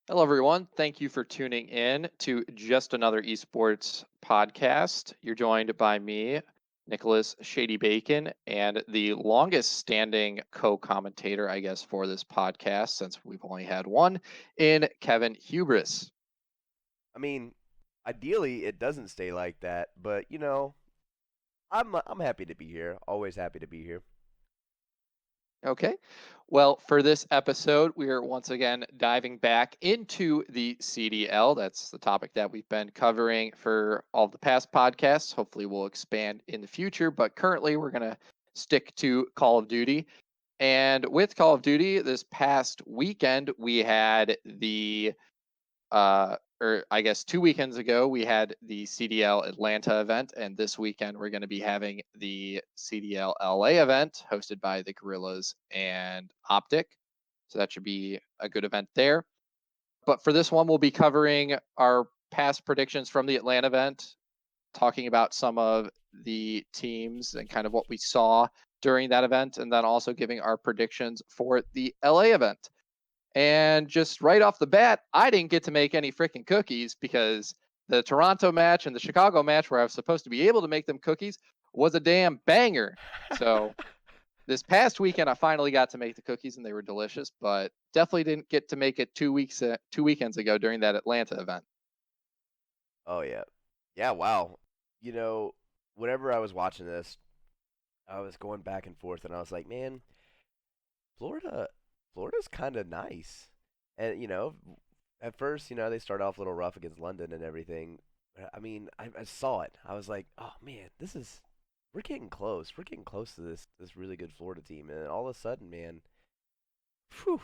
Hello, everyone. Thank you for tuning in to just another esports podcast. You're joined by me, Nicholas Shady Bacon, and the longest standing co commentator, I guess, for this podcast, since we've only had one, in Kevin Hubris. I mean, ideally it doesn't stay like that, but I'm happy to be here. Always happy to be here. Okay. Well, for this episode, we are once again diving back into the CDL. That's the topic that we've been covering for all the past podcasts. Hopefully, we'll expand in the future, but currently, we're going to stick to Call of Duty. And with Call of Duty, this past weekend, we had or I guess 2 weekends ago, we had the CDL Atlanta event, and this weekend we're going to be having the CDL LA event hosted by the Gorillas and Optic. So that should be a good event there. But for this one, we'll be covering our past predictions from the Atlanta event, talking about some of the teams and kind of what we saw during that event, and then also giving our predictions for the LA event. And just right off the bat, I didn't get to make any freaking cookies because the Toronto match and the Chicago match, where I was supposed to be able to make them cookies, was a damn banger. So this past weekend, I finally got to make the cookies and they were delicious, but definitely didn't get to make it 2 weekends ago during that Atlanta event. Oh yeah. Yeah, wow. You know, whenever I was watching this, I was going back and forth and I was like, "Man, Florida Florida's kind of nice." And at first, they start off a little rough against London and everything. I mean, I saw it. I was like, "Oh man, we're getting close. We're getting close to this really good Florida team." And all of a sudden, man, whew,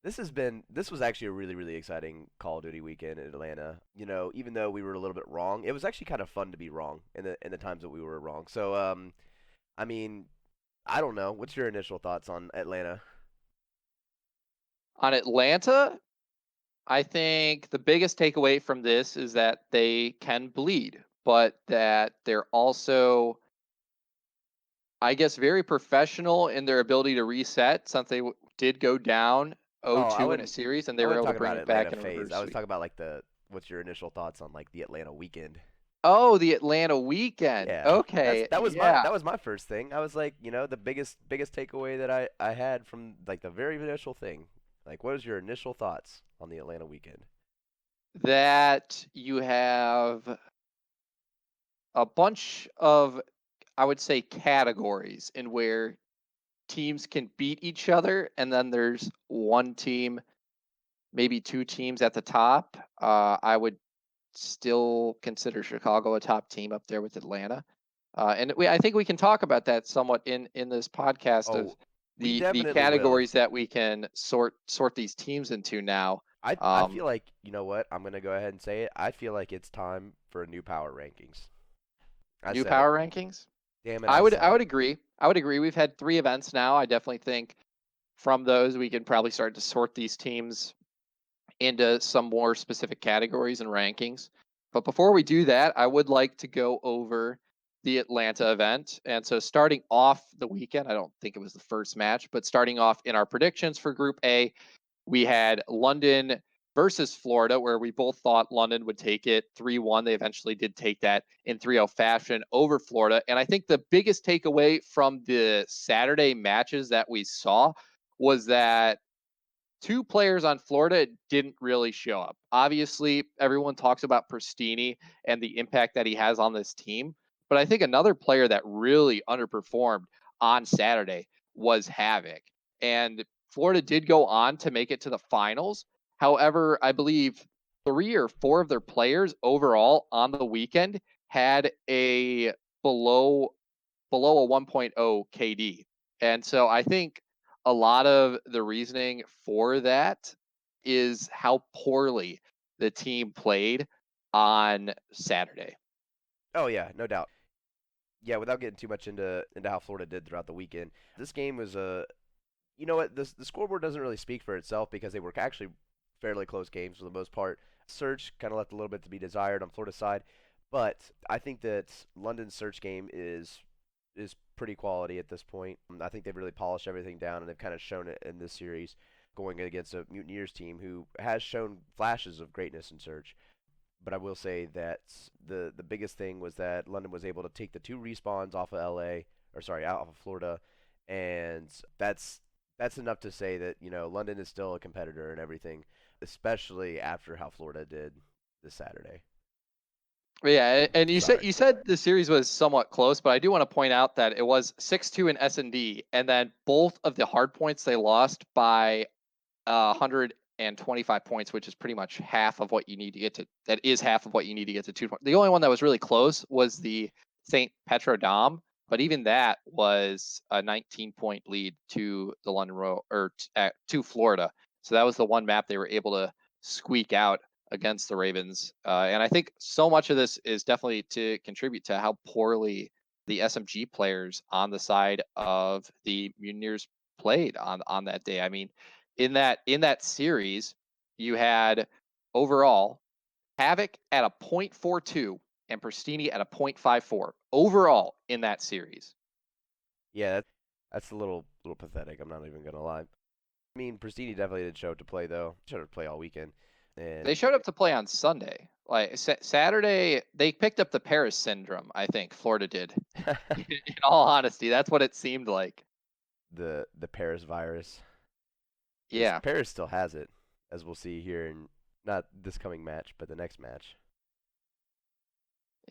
this was actually a really exciting Call of Duty weekend in Atlanta. Even though we were a little bit wrong, it was actually kind of fun to be wrong in the times that we were wrong. So I mean, I don't know. What's your initial thoughts on Atlanta? On Atlanta, I think the biggest takeaway from this is that they can bleed, but that they're also, I guess, very professional in their ability to reset since they did go down Oh, 0-2 in a series and I they were wasn't able to talking bring about it Atlanta back in a phase. reverse I was sweep. talking about like the what's your initial thoughts on like the Atlanta weekend? Oh, the Atlanta weekend. Yeah, Okay, that yeah. was my first thing. I was like, the biggest takeaway that I had from like the very initial thing. Like, what was your initial thoughts on the Atlanta weekend? That you have a bunch of, I would say, categories in where teams can beat each other, and then there's one team, maybe two teams at the top. I would still consider Chicago a top team up there with Atlanta. I think we can talk about that somewhat in this podcast of Oh, we the definitely will. categories that we can sort these teams into now. I Um, feel like, you know what? I'm gonna go ahead and say it. I feel like it's time for a new power rankings. I New said it. power rankings. Damn it, I I would said I would it. agree. I would agree. We've had 3 events now. I definitely think from those we can probably start to sort these teams into some more specific categories and rankings. But before we do that, I would like to go over the Atlanta event. And so starting off the weekend, I don't think it was the first match, but starting off in our predictions for Group A, we had London versus Florida, where we both thought London would take it 3-1. They eventually did take that in 3-0 fashion over Florida. And I think the biggest takeaway from the Saturday matches that we saw was that two players on Florida didn't really show up. Obviously, everyone talks about Pristini and the impact that he has on this team. But I think another player that really underperformed on Saturday was Havoc. And Florida did go on to make it to the finals. However, I believe 3 or 4 of their players overall on the weekend had a below below a 1.0 KD. And so I think a lot of the reasoning for that is how poorly the team played on Saturday. Oh yeah, no doubt. Yeah, without getting too much into how Florida did throughout the weekend, this game was a you know what the scoreboard doesn't really speak for itself because they were actually fairly close games for the most part. Search kind of left a little bit to be desired on Florida's side, but I think that London's search game is pretty quality at this point. I think they've really polished everything down and they've kind of shown it in this series. going against a Mutineers team who has shown flashes of greatness in Surge. But I will say that the biggest thing was that London was able to take the two respawns off of LA, or sorry, out of Florida, and that's enough to say that London is still a competitor and everything, especially after how Florida did this Saturday. But yeah, and you said Sorry. you said the series was somewhat close, but I do want to point out that it was 6-2 in S&D, and then both of the hard points they lost by 125 points, which is pretty much half of what you need to get to. That is half of what you need to get to 2. The only one that was really close was the St. Petro Dom, but even that was a 19-point lead to the London Row or to Florida. So that was the one map they were able to squeak out against the Ravens. And I think so much of this is definitely to contribute to how poorly the SMG players on the side of the Mutineers played on that day. I mean, in that series, you had overall Havoc at a .42 and Pristini at a .54 overall in that series. Yeah, that's a little pathetic. I'm not even gonna lie. I mean, Pristini definitely did show up to play though. Showed up to play all weekend, They and showed up to play on Sunday. Like Saturday, they picked up the Paris syndrome. I think Florida did. In all honesty, that's what it seemed like. the Paris virus, because Yeah, Paris still has it, as we'll see here in not this coming match, but the next match.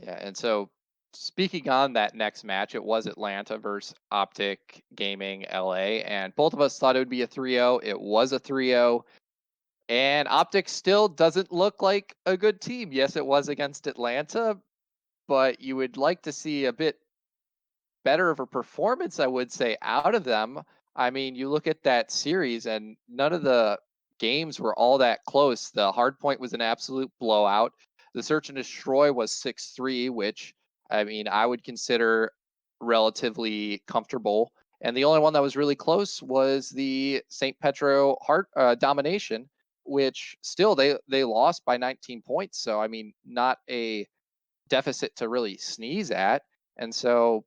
yeah. And so, speaking on that next match, it was Atlanta versus Optic Gaming LA, and both of us thought it would be a 3-0. It was a 3-0. And Optic still doesn't look like a good team. Yes, it was against Atlanta, but you would like to see a bit better of a performance, I would say, out of them. I mean, you look at that series, and none of the games were all that close. The hard point was an absolute blowout. The search and destroy was 6-3, which I mean, I would consider relatively comfortable. And the only one that was really close was the St. Petro hard domination, which still they lost by 19 points. So I mean, not a deficit to really sneeze at. And so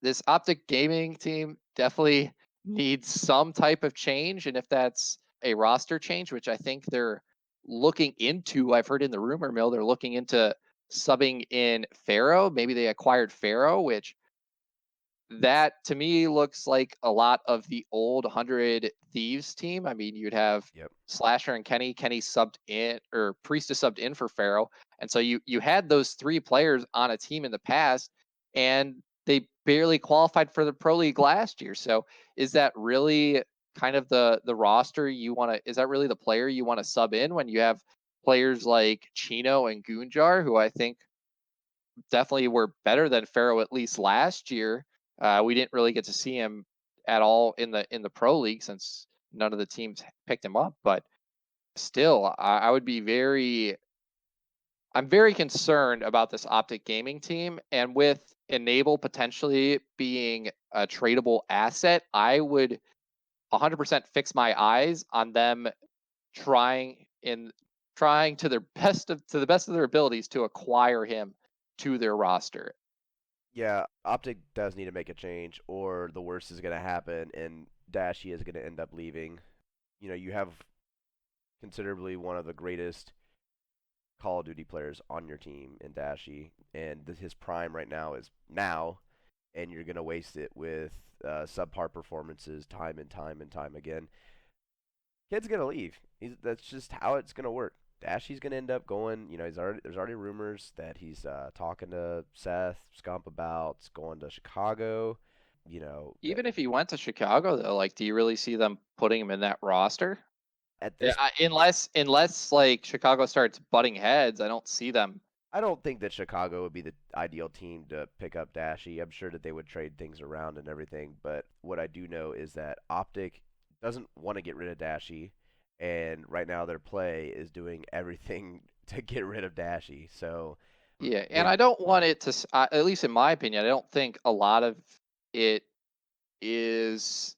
this Optic Gaming team definitely needs some type of change. And if that's a roster change, which I think they're looking into, I've heard in the rumor mill, they're looking into subbing in Pharaoh. Maybe they acquired Pharaoh, which that to me looks like a lot of the old 100 Thieves team. I mean, you'd have Yep. Slasher and Kenny. Kenny subbed in, or Priestess subbed in for Pharaoh. And so you had those three players on a team in the past, and they barely qualified for the Pro League last year. So is that really kind of the roster you want to, is that really the player you want to sub in when you have players like Chino and Goonjar, who I think definitely were better than Pharaoh at least last year. We didn't really get to see him at all in the pro league since none of the teams picked him up. But still, I would be very. I'm very concerned about this Optic Gaming team, and with Enable potentially being a tradable asset, I would 100% fix my eyes on them trying in trying to the best of their abilities to acquire him to their roster. Yeah, Optic does need to make a change, or the worst is gonna happen, and Dashi is gonna end up leaving. You have considerably one of the greatest Call of Duty players on your team in Dashi, and his prime right now is now, and you're gonna waste it with subpar performances time and time and time again. Kid's gonna leave. That's just how it's gonna work. Dashy's gonna end up going. There's already rumors that he's talking to Seth Scump about going to Chicago. That Even if he went to Chicago, though, like, do you really see them putting him in that roster? at Yeah, this, unless like Chicago starts butting heads, I don't see them. I don't think that Chicago would be the ideal team to pick up Dashy. I'm sure that they would trade things around and everything, but what I do know is that Optic doesn't want to get rid of Dashy, and right now their play is doing everything to get rid of Dashy. So Yeah, and they I don't want it to. At least in my opinion, I don't think a lot of it is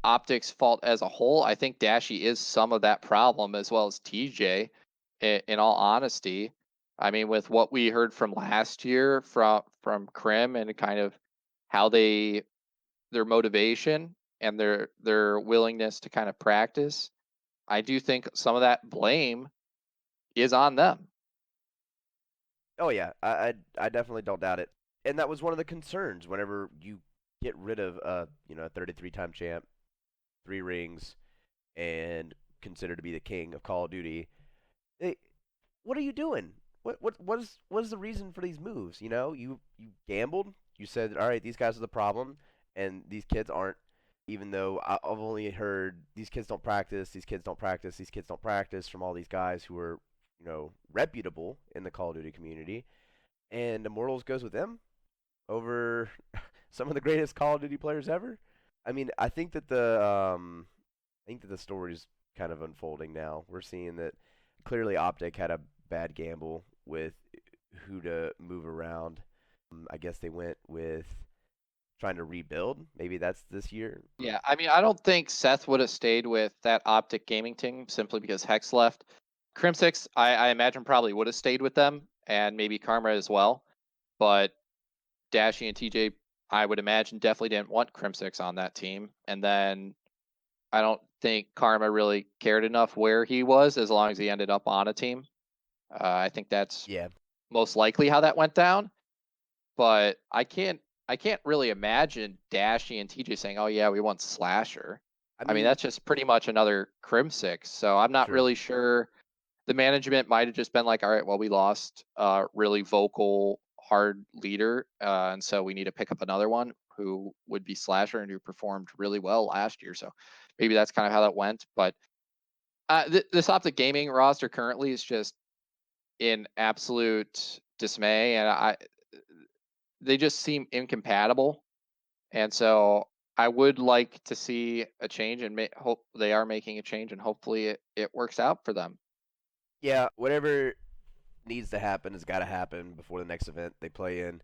Optic's fault as a whole. I think Dashy is some of that problem as well as TJ. In all honesty, I mean, with what we heard from last year from Krim and kind of how their motivation. and their willingness to kind of practice, I do think some of that blame is on them. Oh yeah, I definitely don't doubt it. And that was one of the concerns whenever you get rid of a 33-time champ, 3 rings, and considered to be the king of Call of Duty. Hey, what are you doing? What is the reason for these moves? You gambled. You said, all right, these guys are the problem, and these kids aren't. Even though I've only heard these kids don't practice, these kids don't practice, these kids don't practice from all these guys who are reputable in the Call of Duty community, and Immortals goes with them over some of the greatest Call of Duty players ever. I mean, I think that the story's kind of unfolding now. We're seeing that clearly Optic had a bad gamble with who to move around. I guess they went with trying to rebuild. Maybe that's this year. Yeah, I mean, I don't think Seth would have stayed with that Optic Gaming team simply because Hex left. Crimsix, I imagine probably would have stayed with them, and maybe Karma as well. But Dashy and TJ, I would imagine, definitely didn't want Crimsix on that team. And then I don't think Karma really cared enough where he was as long as he ended up on a team. I think that's Yeah. most likely how that went down. But I can't really imagine Dashy and TJ saying, "Oh yeah, we want Slasher." I I mean, mean, that's just pretty much another Crimsix. So I'm not true. really sure. The management might have just been like, "All right, well, we lost a really vocal, hard leader, and so we need to pick up another one who would be Slasher and who performed really well last year." So maybe that's kind of how that went. But this Optic Gaming roster currently is just in absolute dismay, and they just seem incompatible. And so I would like to see a change and hope they are making a change and hopefully it works out for them. Yeah, whatever needs to happen has got to happen before the next event they play in,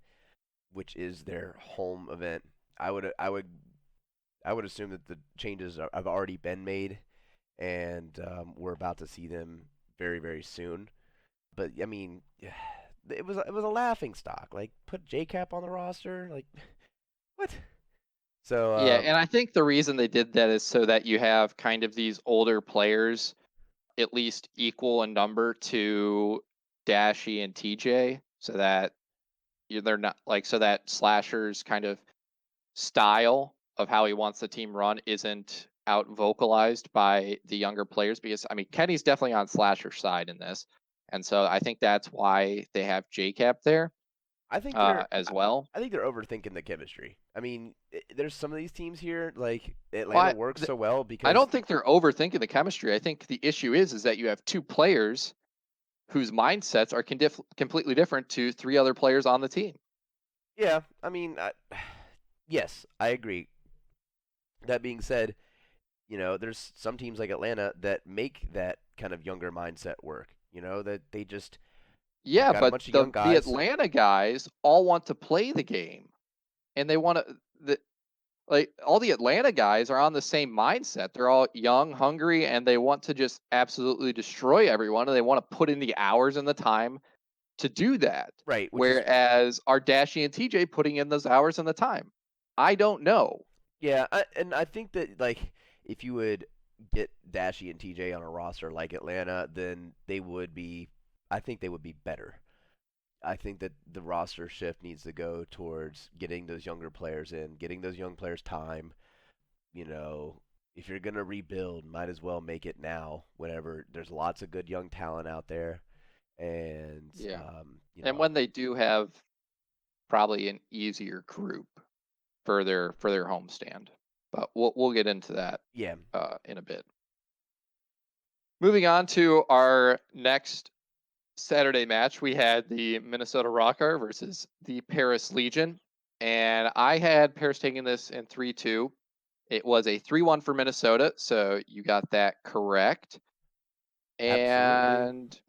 which is their home event. I would assume that the changes have already been made, and we're about to see them very very soon. But I mean, it was a laughing stock. Like put JCap on the roster. Like what? So Yeah, and I think the reason they did that is so that you have kind of these older players at least equal in number to Dashy and TJ so that they're not like so that Slasher's kind of style of how he wants the team run isn't out vocalized by the younger players because I mean Kenny's definitely on Slasher's side in this. And so I think that's why they have JCap there I think they're as I well. I think they're overthinking the chemistry. I mean, there's some of these teams here like Atlanta Well, works so well I because don't think they're overthinking the chemistry. I think the issue is that you have two players whose mindsets are completely different to three other players on the team. yeah, I mean, yes, I agree. That being said, there's some teams like Atlanta that make that kind of younger mindset work. That they've Yeah, got a but bunch of young the guys. Atlanta guys all want to play the game and they want to like all the Atlanta guys are on the same mindset. They're all young, hungry, and they want to just absolutely destroy everyone and they want to put in the hours and the time to do that. Right, which is Whereas are Dashy and TJ putting in those hours and the time? I don't know. yeah, and I think that like if you would get Dashy and TJ on a roster like Atlanta, then they would be. I think they would be better. I think that the roster shift needs to go towards getting those younger players in, getting those young players time. You know, if you're gonna rebuild, might as well make it now. Whenever there's lots of good young talent out there, and Yeah. And when they do have probably an easier group for their homestand. But we'll get into that yeah, in a bit. Moving on to our next Saturday match, we had the Minnesota Rocker versus the Paris Legion. And I had Paris taking this in 3-2. It was a 3-1 for Minnesota, so you got that correct. absolutely. And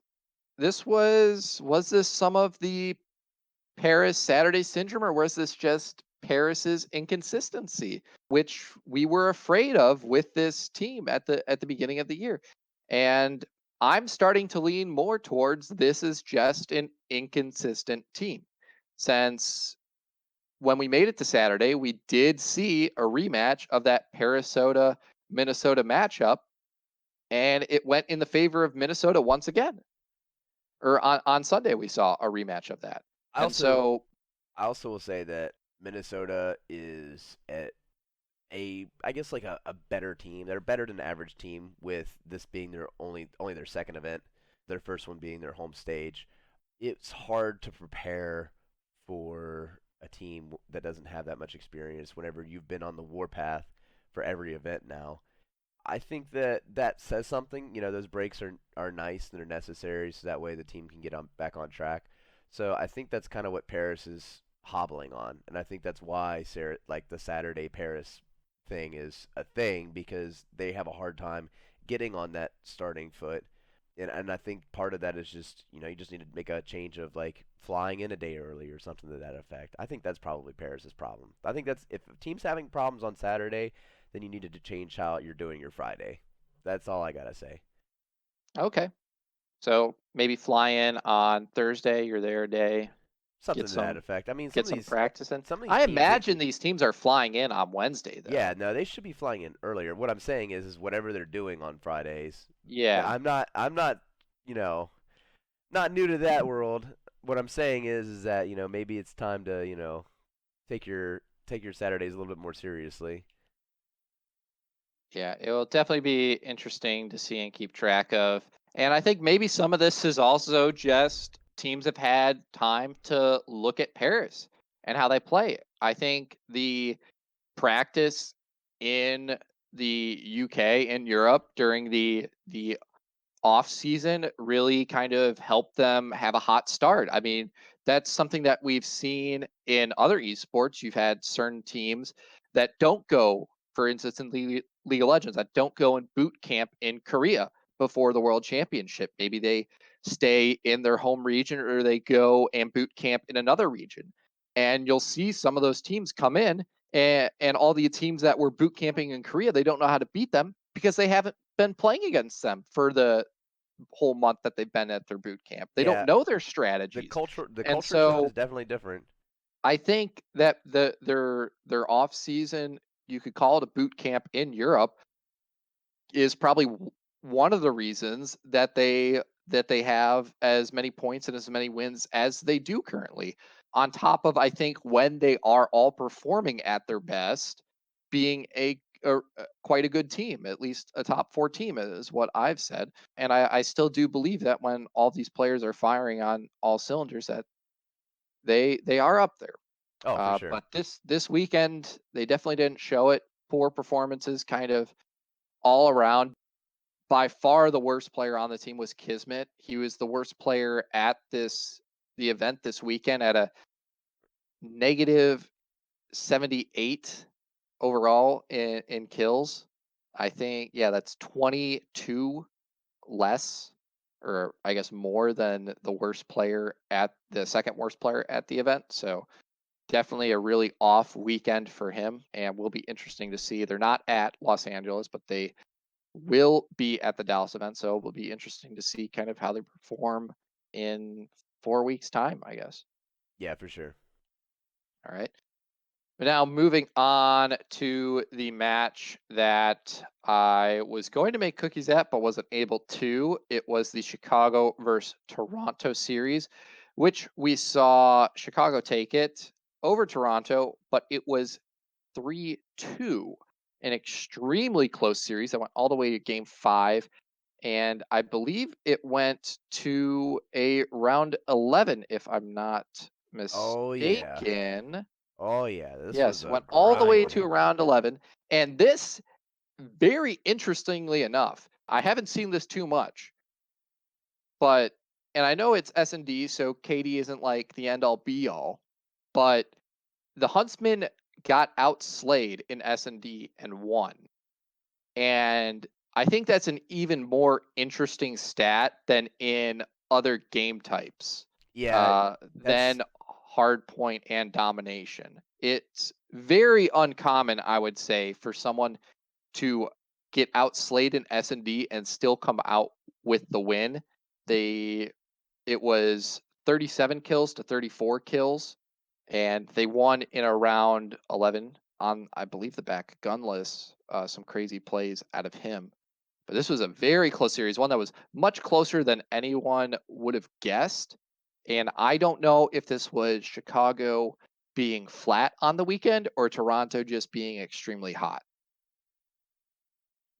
was this some of the Paris Saturday syndrome, or was this just Paris's inconsistency, which we were afraid of with this team at the beginning of the year? And I'm starting to lean more towards this is just an inconsistent team, since when we made it to Saturday, we did see a rematch of that Paris Minnesota matchup, and it went in the favor of Minnesota once again. Or on Sunday, we saw a rematch of that. I And also so, I also will say that Minnesota is at I guess like a better team. They're better than the average team with this being their only their second event, their first one being their home stage. It's hard to prepare for a team that doesn't have that much experience whenever you've been on the warpath for every event now. I think that that says something. You know, those breaks are nice and they're necessary, so that way the team can get on back on track. So I think that's kind of what Paris is hobbling on, and I think that's why Sarah, like the Saturday Paris thing is a thing because they have a hard time getting on that starting foot. And I think part of that is just you just need to make a change of like flying in a day early or something to that effect. I think that's probably Paris's problem. I think that's if a team's having problems on Saturday, then you needed to change how you're doing your Friday. That's all I gotta say. okay. So maybe fly in on Thursday, you're there a day, get Something to that some effect. I mean, get some practice in. some of these I teams, imagine these teams are flying in on Wednesday yeah, though. no, they should be flying in earlier. What I'm saying is whatever they're doing on Fridays. Yeah. I'm not, you know, not new to that world. What I'm saying is that maybe it's time to take your Saturdays a little bit more seriously. Yeah, it will definitely be interesting to see and keep track of. And I think maybe some of this is also just teams have had time to look at Paris and how they play. I think the practice in the UK and Europe during the off season really kind of helped them have a hot start. I mean, that's something that we've seen in other esports. You've had certain teams that don't go, for instance, in League of Legends, that don't go in boot camp in Korea before the World Championship. Maybe they stay in their home region or they go and boot camp in another region. And you'll see some of those teams come in and all the teams that were boot camping in Korea, they don't know how to beat them because they haven't been playing against them for the whole month that they've been at their boot camp. They don't Yeah, know their the strategies. And culture shift so is definitely different. I think that their off season, you could call it a boot camp in Europe, is probably one of the reasons that they have as many points and as many wins as they do currently. On top of, I think, when they are all performing at their best, being quite a good team, at least a top four team is what I've said. And I still do believe that when all these players are firing on all cylinders, that they are up there. Oh, for sure. But this weekend, they definitely didn't show it. Poor performances, kind of all around. By far the worst player on the team was Kismet. He was the worst player at the event this weekend at a negative 78 overall in kills. I think yeah, that's 22 less or I guess more than the worst player at the second worst player at the event. So definitely a really off weekend for him and will be interesting to see. They're not at Los Angeles, but they will be at the Dallas event. So it will be interesting to see kind of how they perform in 4 weeks' time, I guess. Yeah, for sure. All right. But now moving on to the match that I was going to make cookies at, but wasn't able to. It was the Chicago versus Toronto series, which we saw Chicago take it over Toronto, but it was 3-2, an extremely close series that went all the way to game five. And I believe it went to a round 11, if I'm not Oh yeah. mistaken. Oh yeah. This was Yes, a went all the way to grinder. around 11. And this, very interestingly enough, I haven't seen this too much, but, and I know it's S&D, so KD isn't like the end all be all, but the Huntsman got outslayed in S&D and won. And I think that's an even more interesting stat than in other game types Yeah, that's than hard point and domination. It's very uncommon, I would say, for someone to get outslayed in S&D and still come out with the win. They It was 37 kills to 34 kills and they won in around 11 on, I believe, the back gunless. Some crazy plays out of him. But this was a very close series, one that was much closer than anyone would have guessed. And I don't know if this was Chicago being flat on the weekend or Toronto just being extremely hot.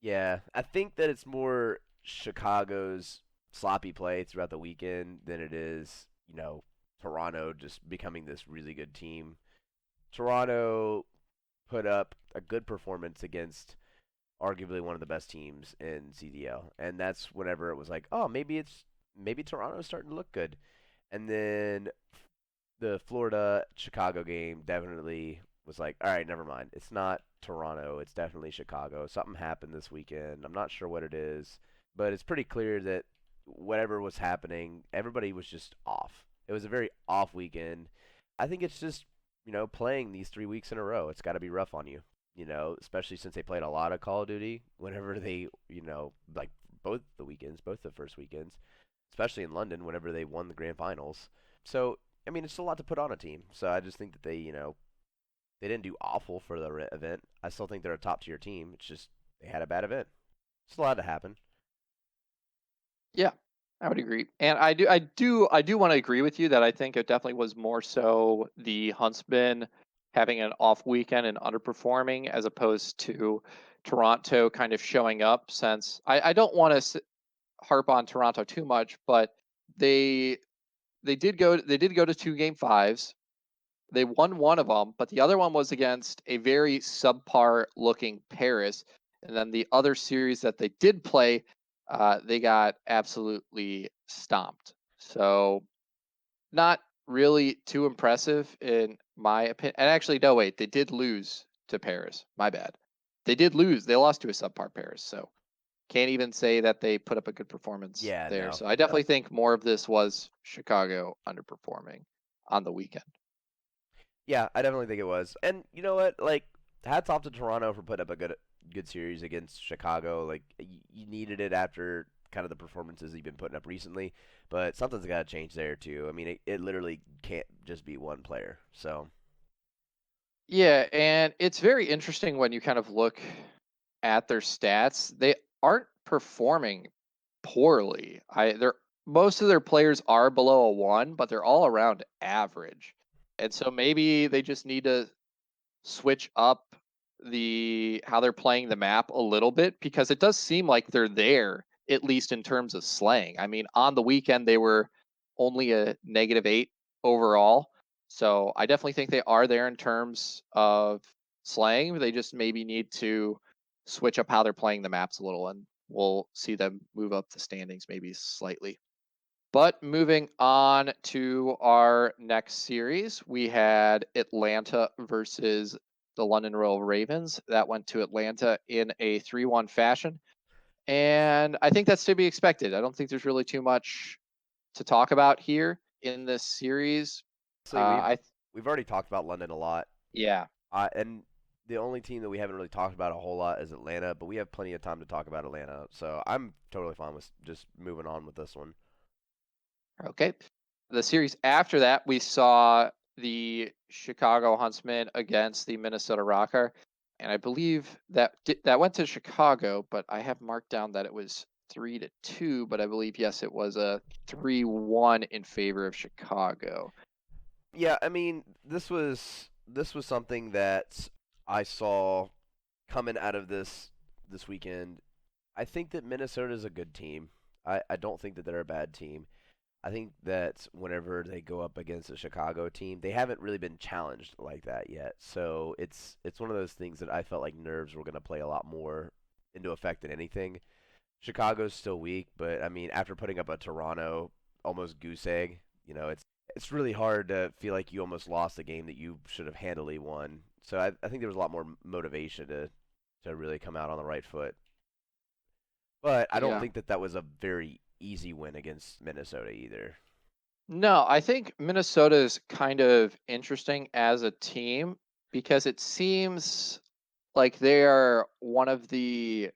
Yeah, I think that it's more Chicago's sloppy play throughout the weekend than it is, Toronto just becoming this really good team. Toronto put up a good performance against arguably one of the best teams in CDL, and that's whenever it was like, oh, maybe Toronto's starting to look good, and then the Florida Chicago game definitely was like, all right, never mind. It's not Toronto. It's definitely Chicago. Something happened this weekend. I'm not sure what it is, but it's pretty clear that whatever was happening, everybody was just off. It was a very off weekend. I think it's just, playing these 3 weeks in a row. It's got to be rough on you, especially since they played a lot of Call of Duty whenever they, like both the weekends, both the first weekends, especially in London whenever they won the grand finals. So I mean, it's a lot to put on a team. So I just think that they didn't do awful for the event. I still think they're a top tier team. It's just they had a bad event. It's allowed to happen. Yeah, I would agree. And I do want to agree with you that I think it definitely was more so the Huntsmen having an off weekend and underperforming as opposed to Toronto kind of showing up since I don't want to harp on Toronto too much, but they they did go to two game fives. They won one of them, but the other one was against a very subpar looking Paris. And then the other series that they did play, they got absolutely stomped. So not really too impressive in my opinion. And actually, no, wait, they did lose to Paris. My bad. They did lose. They lost to a subpar Paris. So can't even say that they put up a good performance Yeah, there. no. So I definitely think more of this was Chicago underperforming on the weekend. Yeah, I definitely think it was. And you know what? Like, hats off to Toronto for putting up a good series against Chicago. Like, you needed it after kind of the performances you've been putting up recently. But something's got to change there too. I mean, it literally can't just be one player. So Yeah, and it's very interesting when you kind of look at their stats. They aren't performing poorly. They're most of their players are below a 1, but they're all around average. And so maybe they just need to switch up the how they're playing the map a little bit because it does seem like they're there at least in terms of slaying. I mean, on the weekend they were only a -8 overall. So I definitely think they are there in terms of slaying. They just maybe need to switch up how they're playing the maps a little and we'll see them move up the standings maybe slightly. But moving on to our next series, we had Atlanta versus the London Royal Ravens. That went to Atlanta in a 3-1 fashion. And I think that's to be expected. I don't think there's really too much to talk about here in this series. honestly, we've I we've already talked about London a lot. Yeah. And the only team that we haven't really talked about a whole lot is Atlanta, but we have plenty of time to talk about Atlanta. So I'm totally fine with just moving on with this one. Okay. The series after that, we saw the Chicago Huntsmen against the Minnesota Rocker, and I believe that went to Chicago, but I have marked down that it was 3-2, but I believe yes, it was a 3-1 in favor of Chicago. Yeah, I mean, this was something that I saw coming out of this weekend. I think that Minnesota is a good team. I don't think that they're a bad team. I think that whenever they go up against a Chicago team, they haven't really been challenged like that yet. So it's one of those things that I felt like nerves were going to play a lot more into effect than anything. Chicago's still weak, but I mean, after putting up a Toronto almost goose egg, it's really hard to feel like you almost lost a game that you should have handily won. So I think there was a lot more motivation to really come out on the right foot. But I don't Yeah. think that that was a very easy win against Minnesota either. No, I think Minnesota is kind of interesting as a team because it seems like they are one of the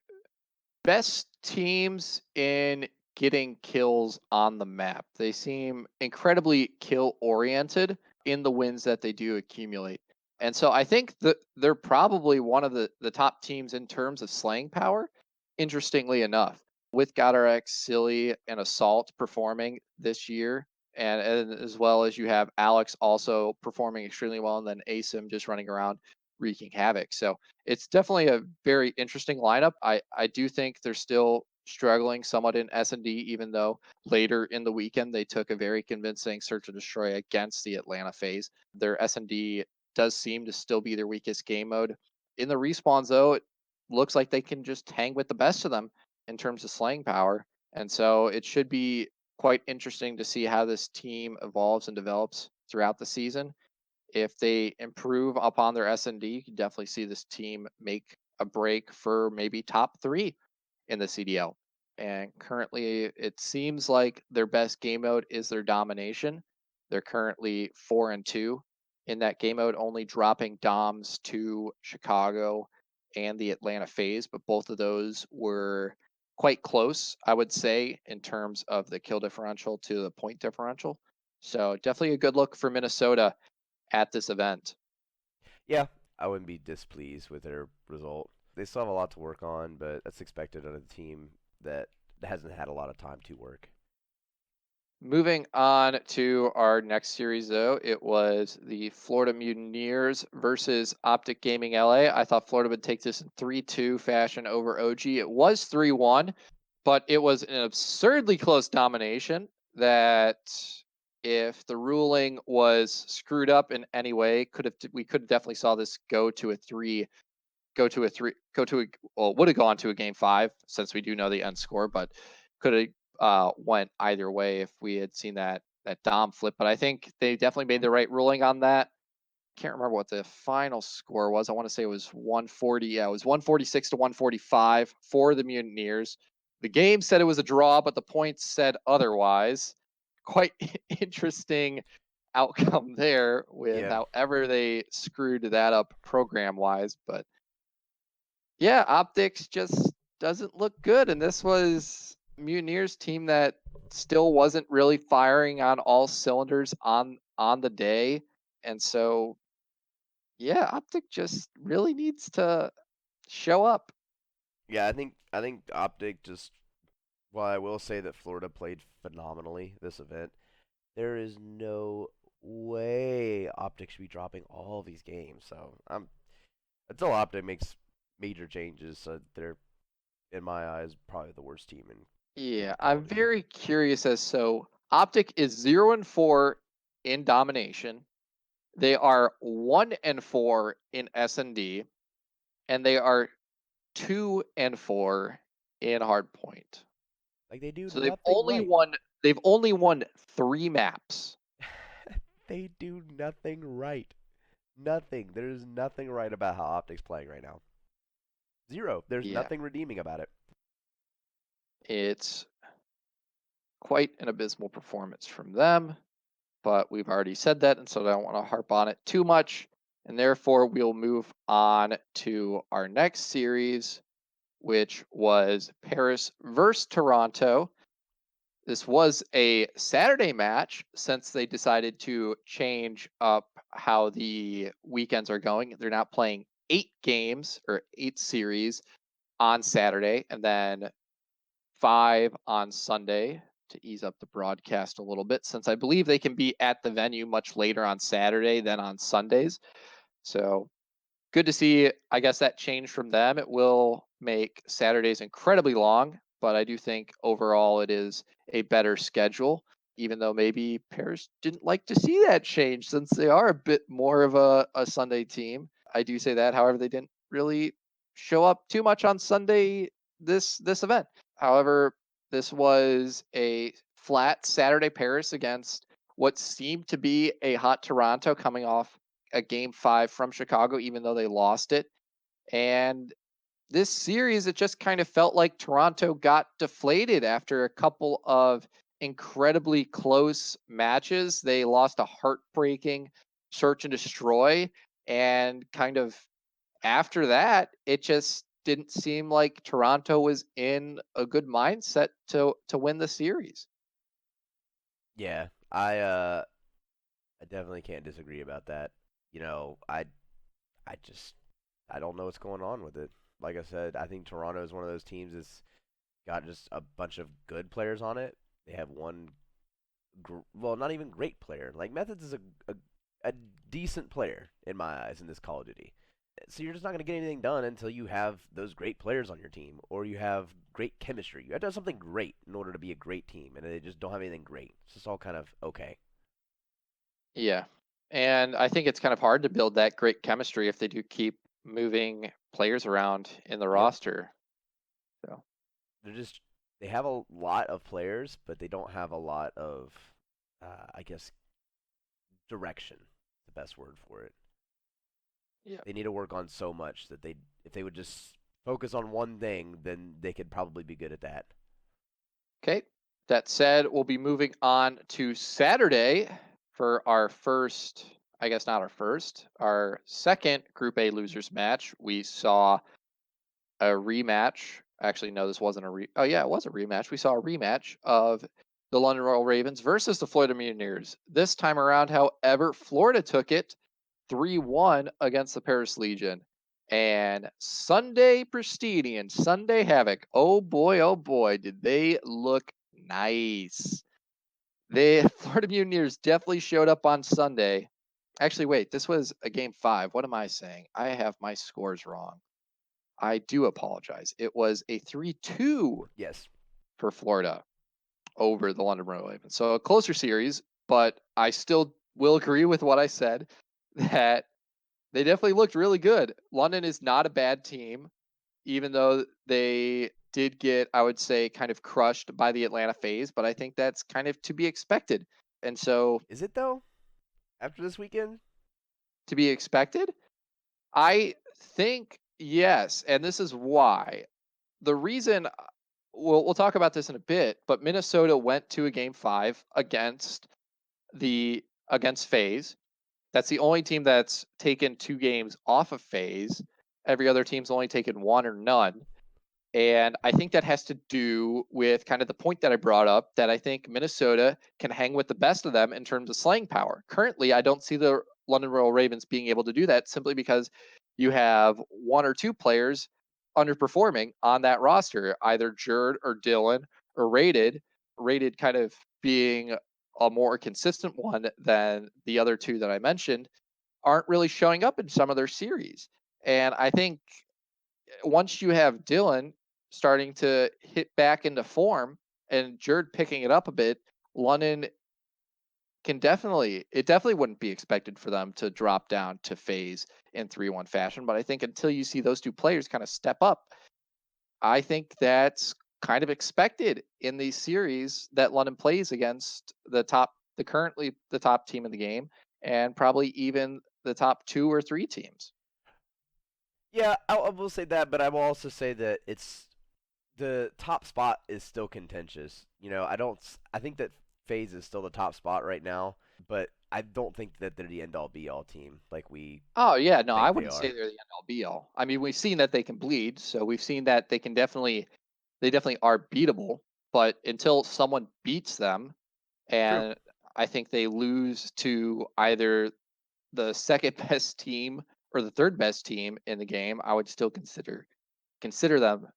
best teams in getting kills on the map. They seem incredibly kill oriented. in the wins that they do accumulate. And so I think that they're probably one of the top teams in terms of slaying power, interestingly enough, with GodRx, Silly, and Assault performing this year. And as well as you have Alex also performing extremely well, and then Asim just running around wreaking havoc. So it's definitely a very interesting lineup. I do think they're still struggling somewhat in S&D, even though later in the weekend they took a very convincing search and destroy against the Atlanta phase. Their S&D does seem to still be their weakest game mode. In the respawns, though, it looks like they can just hang with the best of them in terms of slaying power. And so it should be quite interesting to see how this team evolves and develops throughout the season. If they improve upon their S&D, you can definitely see this team make a break for maybe top 3 in the CDL. And currently, it seems like their best game mode is their domination. They're currently 4-2 in that game mode, only dropping Doms to Chicago and the Atlanta phase, but both of those were quite close, I would say, in terms of the kill differential to the point differential. So definitely a good look for Minnesota at this event. Yeah, I wouldn't be displeased with their result. They still have a lot to work on, but that's expected on a team that hasn't had a lot of time to work. Moving on to our next series, though, it was the Florida Mutineers versus Optic Gaming LA. I thought Florida would take this in 3-2 fashion over OG. It was 3-1, but it was an absurdly close domination that if the ruling was screwed up in any way, we could have definitely saw this go to a well, would have gone to a game 5 since we do know the end score, but could have went either way if we had seen that Dom flip. But I think they definitely made the right ruling on that. Can't remember what the final score was. I want to say it was 140. Yeah, it was 146 to 145 for the Mutineers. The game said it was a draw, but the points said otherwise. Quite interesting outcome there with Yeah. however they screwed that up program wise. But yeah, optics just doesn't look good. And this was Mutineers team that still wasn't really firing on all cylinders on the day. And so yeah, Optic just really needs to show up. Yeah, I think Optic just while I will say that Florida played phenomenally this event, there is no way Optic should be dropping all these games. So I'm until Optic makes major changes, they're in my eyes probably the worst team in Yeah, Call I'm of Duty. very curious as so Optic is 0-4 in domination. They are 1-4 in S&D, and they are 2-4 in hardpoint. Like they do So nothing right. they've only won 3 maps. They do nothing right. Nothing. There's nothing right about how Optic's playing right now. Zero. There's Yeah, nothing redeeming about it. it's quite an abysmal performance from them, but we've already said that, and so I don't want to harp on it too much. And therefore, we'll move on to our next series, which was Paris versus Toronto. This was a Saturday match since they decided to change up how the weekends are going. They're now playing 8 games or 8 series on Saturday and then 5 on Sunday to ease up the broadcast a little bit, since I believe they can be at the venue much later on Saturday than on Sundays. So good to see, I guess, that change from them. It will make Saturdays incredibly long, but I do think overall it is a better schedule, even though maybe Paris didn't like to see that change since they are a bit more of a Sunday team. I do say that. However, they didn't really show up too much on Sunday this event. However, this was a flat Saturday Paris against what seemed to be a hot Toronto coming off a game 5 from Chicago, even though they lost it. And this series, it just kind of felt like Toronto got deflated after a couple of incredibly close matches. They lost a heartbreaking search and destroy. And kind of after that, it just didn't seem like Toronto was in a good mindset to win the series. Yeah. I I definitely can't disagree about that. You know, I just I don't know what's going on with it. Like I said, I think Toronto is one of those teams that's got just a bunch of good players on it. They have one, well, not even great player. Like Methods is a decent player in my eyes in this Call of Duty. So you're just not going to get anything done until you have those great players on your team or you have great chemistry. You have to have something great in order to be a great team, and they just don't have anything great. It's just all kind of okay. Yeah. And I think it's kind of hard to build that great chemistry if they do keep moving players around in the Yep. roster. So, They're just they have a lot of players, but they don't have a lot of, I guess, direction. The best word for it. yeah. They need to work on so much that if they would just focus on one thing, then they could probably be good at that. Okay. That said, we'll be moving on to Saturday for our first, I guess not our first, our second Group A losers match. We saw a rematch. Actually, no, this wasn't a oh yeah, it was a rematch. We saw a rematch of the London Royal Ravens versus the Florida Mutineers. This time around, however, Florida took it 3-1 against the Paris Legion. And Sunday Prestigian, Sunday Havoc. Oh boy, did they look nice. The Florida Mutineers definitely showed up on Sunday. Actually, wait, this was a game 5. What am I saying? I have my scores wrong. I do apologize. It was a 3-2 Yes. for Florida over the London Royal Ravens. So a closer series, but I still will agree with what I said that they definitely looked really good. London is not a bad team, even though they did get, I would say, kind of crushed by the Atlanta phase, but I think that's kind of to be expected. And so Is it though? After this weekend? to be expected, I think yes. And this is why. The reason we'll talk about this in a bit, but Minnesota went to a game 5 against FaZe. That's the only team that's taken 2 games off of FaZe. Every other team's only taken 1 or none. And I think that has to do with kind of the point that I brought up that I think Minnesota can hang with the best of them in terms of slaying power. Currently, I don't see the London Royal Ravens being able to do that simply because you have 1 or 2 players underperforming on that roster, either Jerd or Dylan or rated kind of being a more consistent one than the other 2 that I mentioned, aren't really showing up in some of their series. And I think once you have Dylan starting to hit back into form and Jerd picking it up a bit, London it definitely wouldn't be expected for them to drop down to phase in 3-1 fashion. But I think until you see those 2 players kind of step up, I think that's kind of expected in these series that London plays against currently the top team in the game and probably even the top 2 or 3 teams. Yeah, I will say that, but I will also say that it's the top spot is still contentious. You know, I think that FaZe is still the top spot right now, but I don't think that they're the end all be all team like we Oh yeah, no, I think they wouldn't say are. they're the end all be all. I mean, we've seen that they can bleed, so we've seen that they definitely are beatable, but until someone beats them, True. and I think they lose to either the second best team or the third best team in the game, I would still consider them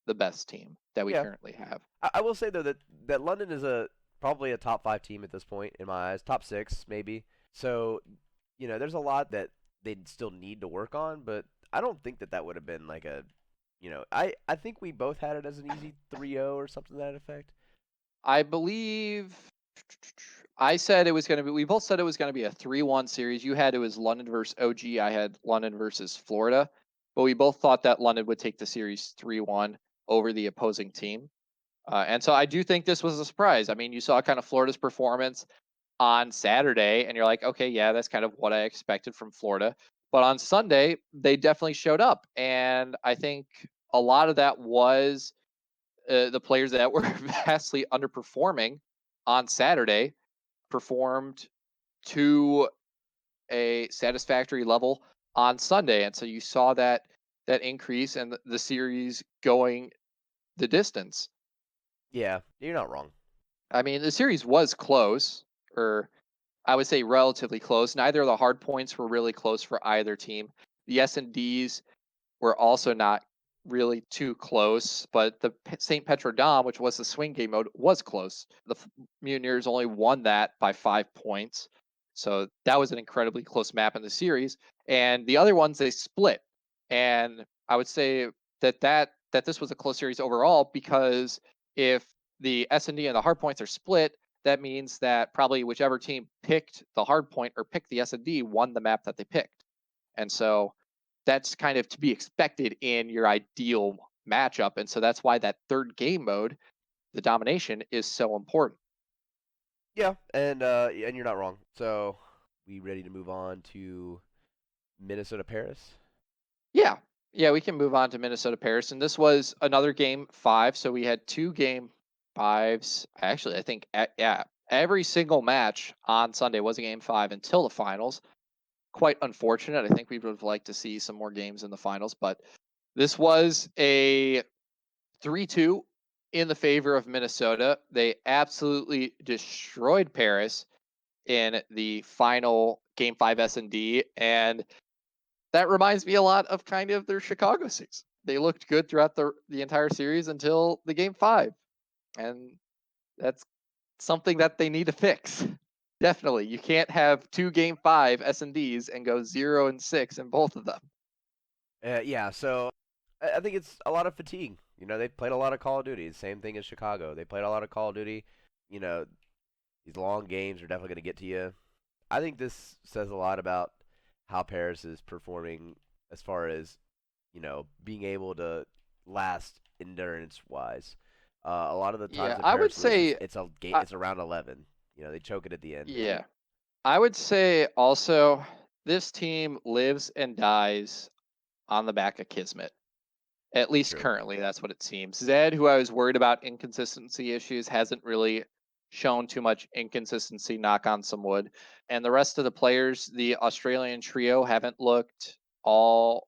the best team that we Yeah. currently have. I will say though that London is a probably a top 5 team at this point in my eyes, top 6 maybe. So, you know, there's a lot that they'd still need to work on, but I don't think that would have been like a, you know, I think we both had it as an easy 3-0 or something to that effect. I believe I said it was going to be. We both said it was going to be a 3-1 series. You had it was London versus OG. I had London versus Florida, but we both thought that London would take the series 3-1 over the opposing team. And so I do think this was a surprise. I mean, you saw kind of Florida's performance on Saturday, and you're like, okay, yeah, that's kind of what I expected from Florida. But on Sunday, they definitely showed up, and I think a lot of that was the players that were vastly underperforming on Saturday performed to a satisfactory level on Sunday, and so you saw that increase and the series going the distance. Yeah, you're not wrong. I mean, the series was close, or I would say relatively close. Neither of the hard points were really close for either team. The S&Ds were also not really too close, but the St. Petrodome, which was the swing game mode, was close. The Mutineers only won that by 5 points. So that was an incredibly close map in the series. And the other ones they split. And I would say that this was a close series overall because if the S&D and the hard points are split, that means that probably whichever team picked the hard point or picked the S&D won the map that they picked. And so that's kind of to be expected in your ideal matchup. And so that's why that third game mode, the domination, is so important. Yeah, and you're not wrong. So, we ready to move on to Minnesota Paris? Yeah. Yeah, we can move on to Minnesota Paris. And this was another game five. So we had two game fives. Actually, I think, yeah, every single match on Sunday was a game five until the finals. Quite unfortunate. I think we would have liked to see some more games in the finals, but this was a 3-2 in the favor of Minnesota. They absolutely destroyed Paris in the final game 5 S&D, and that reminds me a lot of kind of their Chicago series. They looked good throughout the entire series until the game 5, and that's something that they need to fix. Definitely. You can't have two game 5 S&Ds and go 0-6 in both of them. Yeah, so I think it's a lot of fatigue. They played a lot of Call of Duty. Same thing as Chicago. They played a lot of Call of Duty. You know, these long games are definitely going to get to you. I think this says a lot about how Paris is performing as far as, being able to last endurance wise. A lot of the times Yeah, that I would Paris loses, say it's a game, I, it's around 11. They choke it at the end. yeah. I would say also this team lives and dies on the back of Kismet. At least True. currently, that's what it seems. Zed, who I was worried about inconsistency issues, hasn't really shown too much inconsistency, knock on some wood. And the rest of the players, the Australian trio, haven't looked all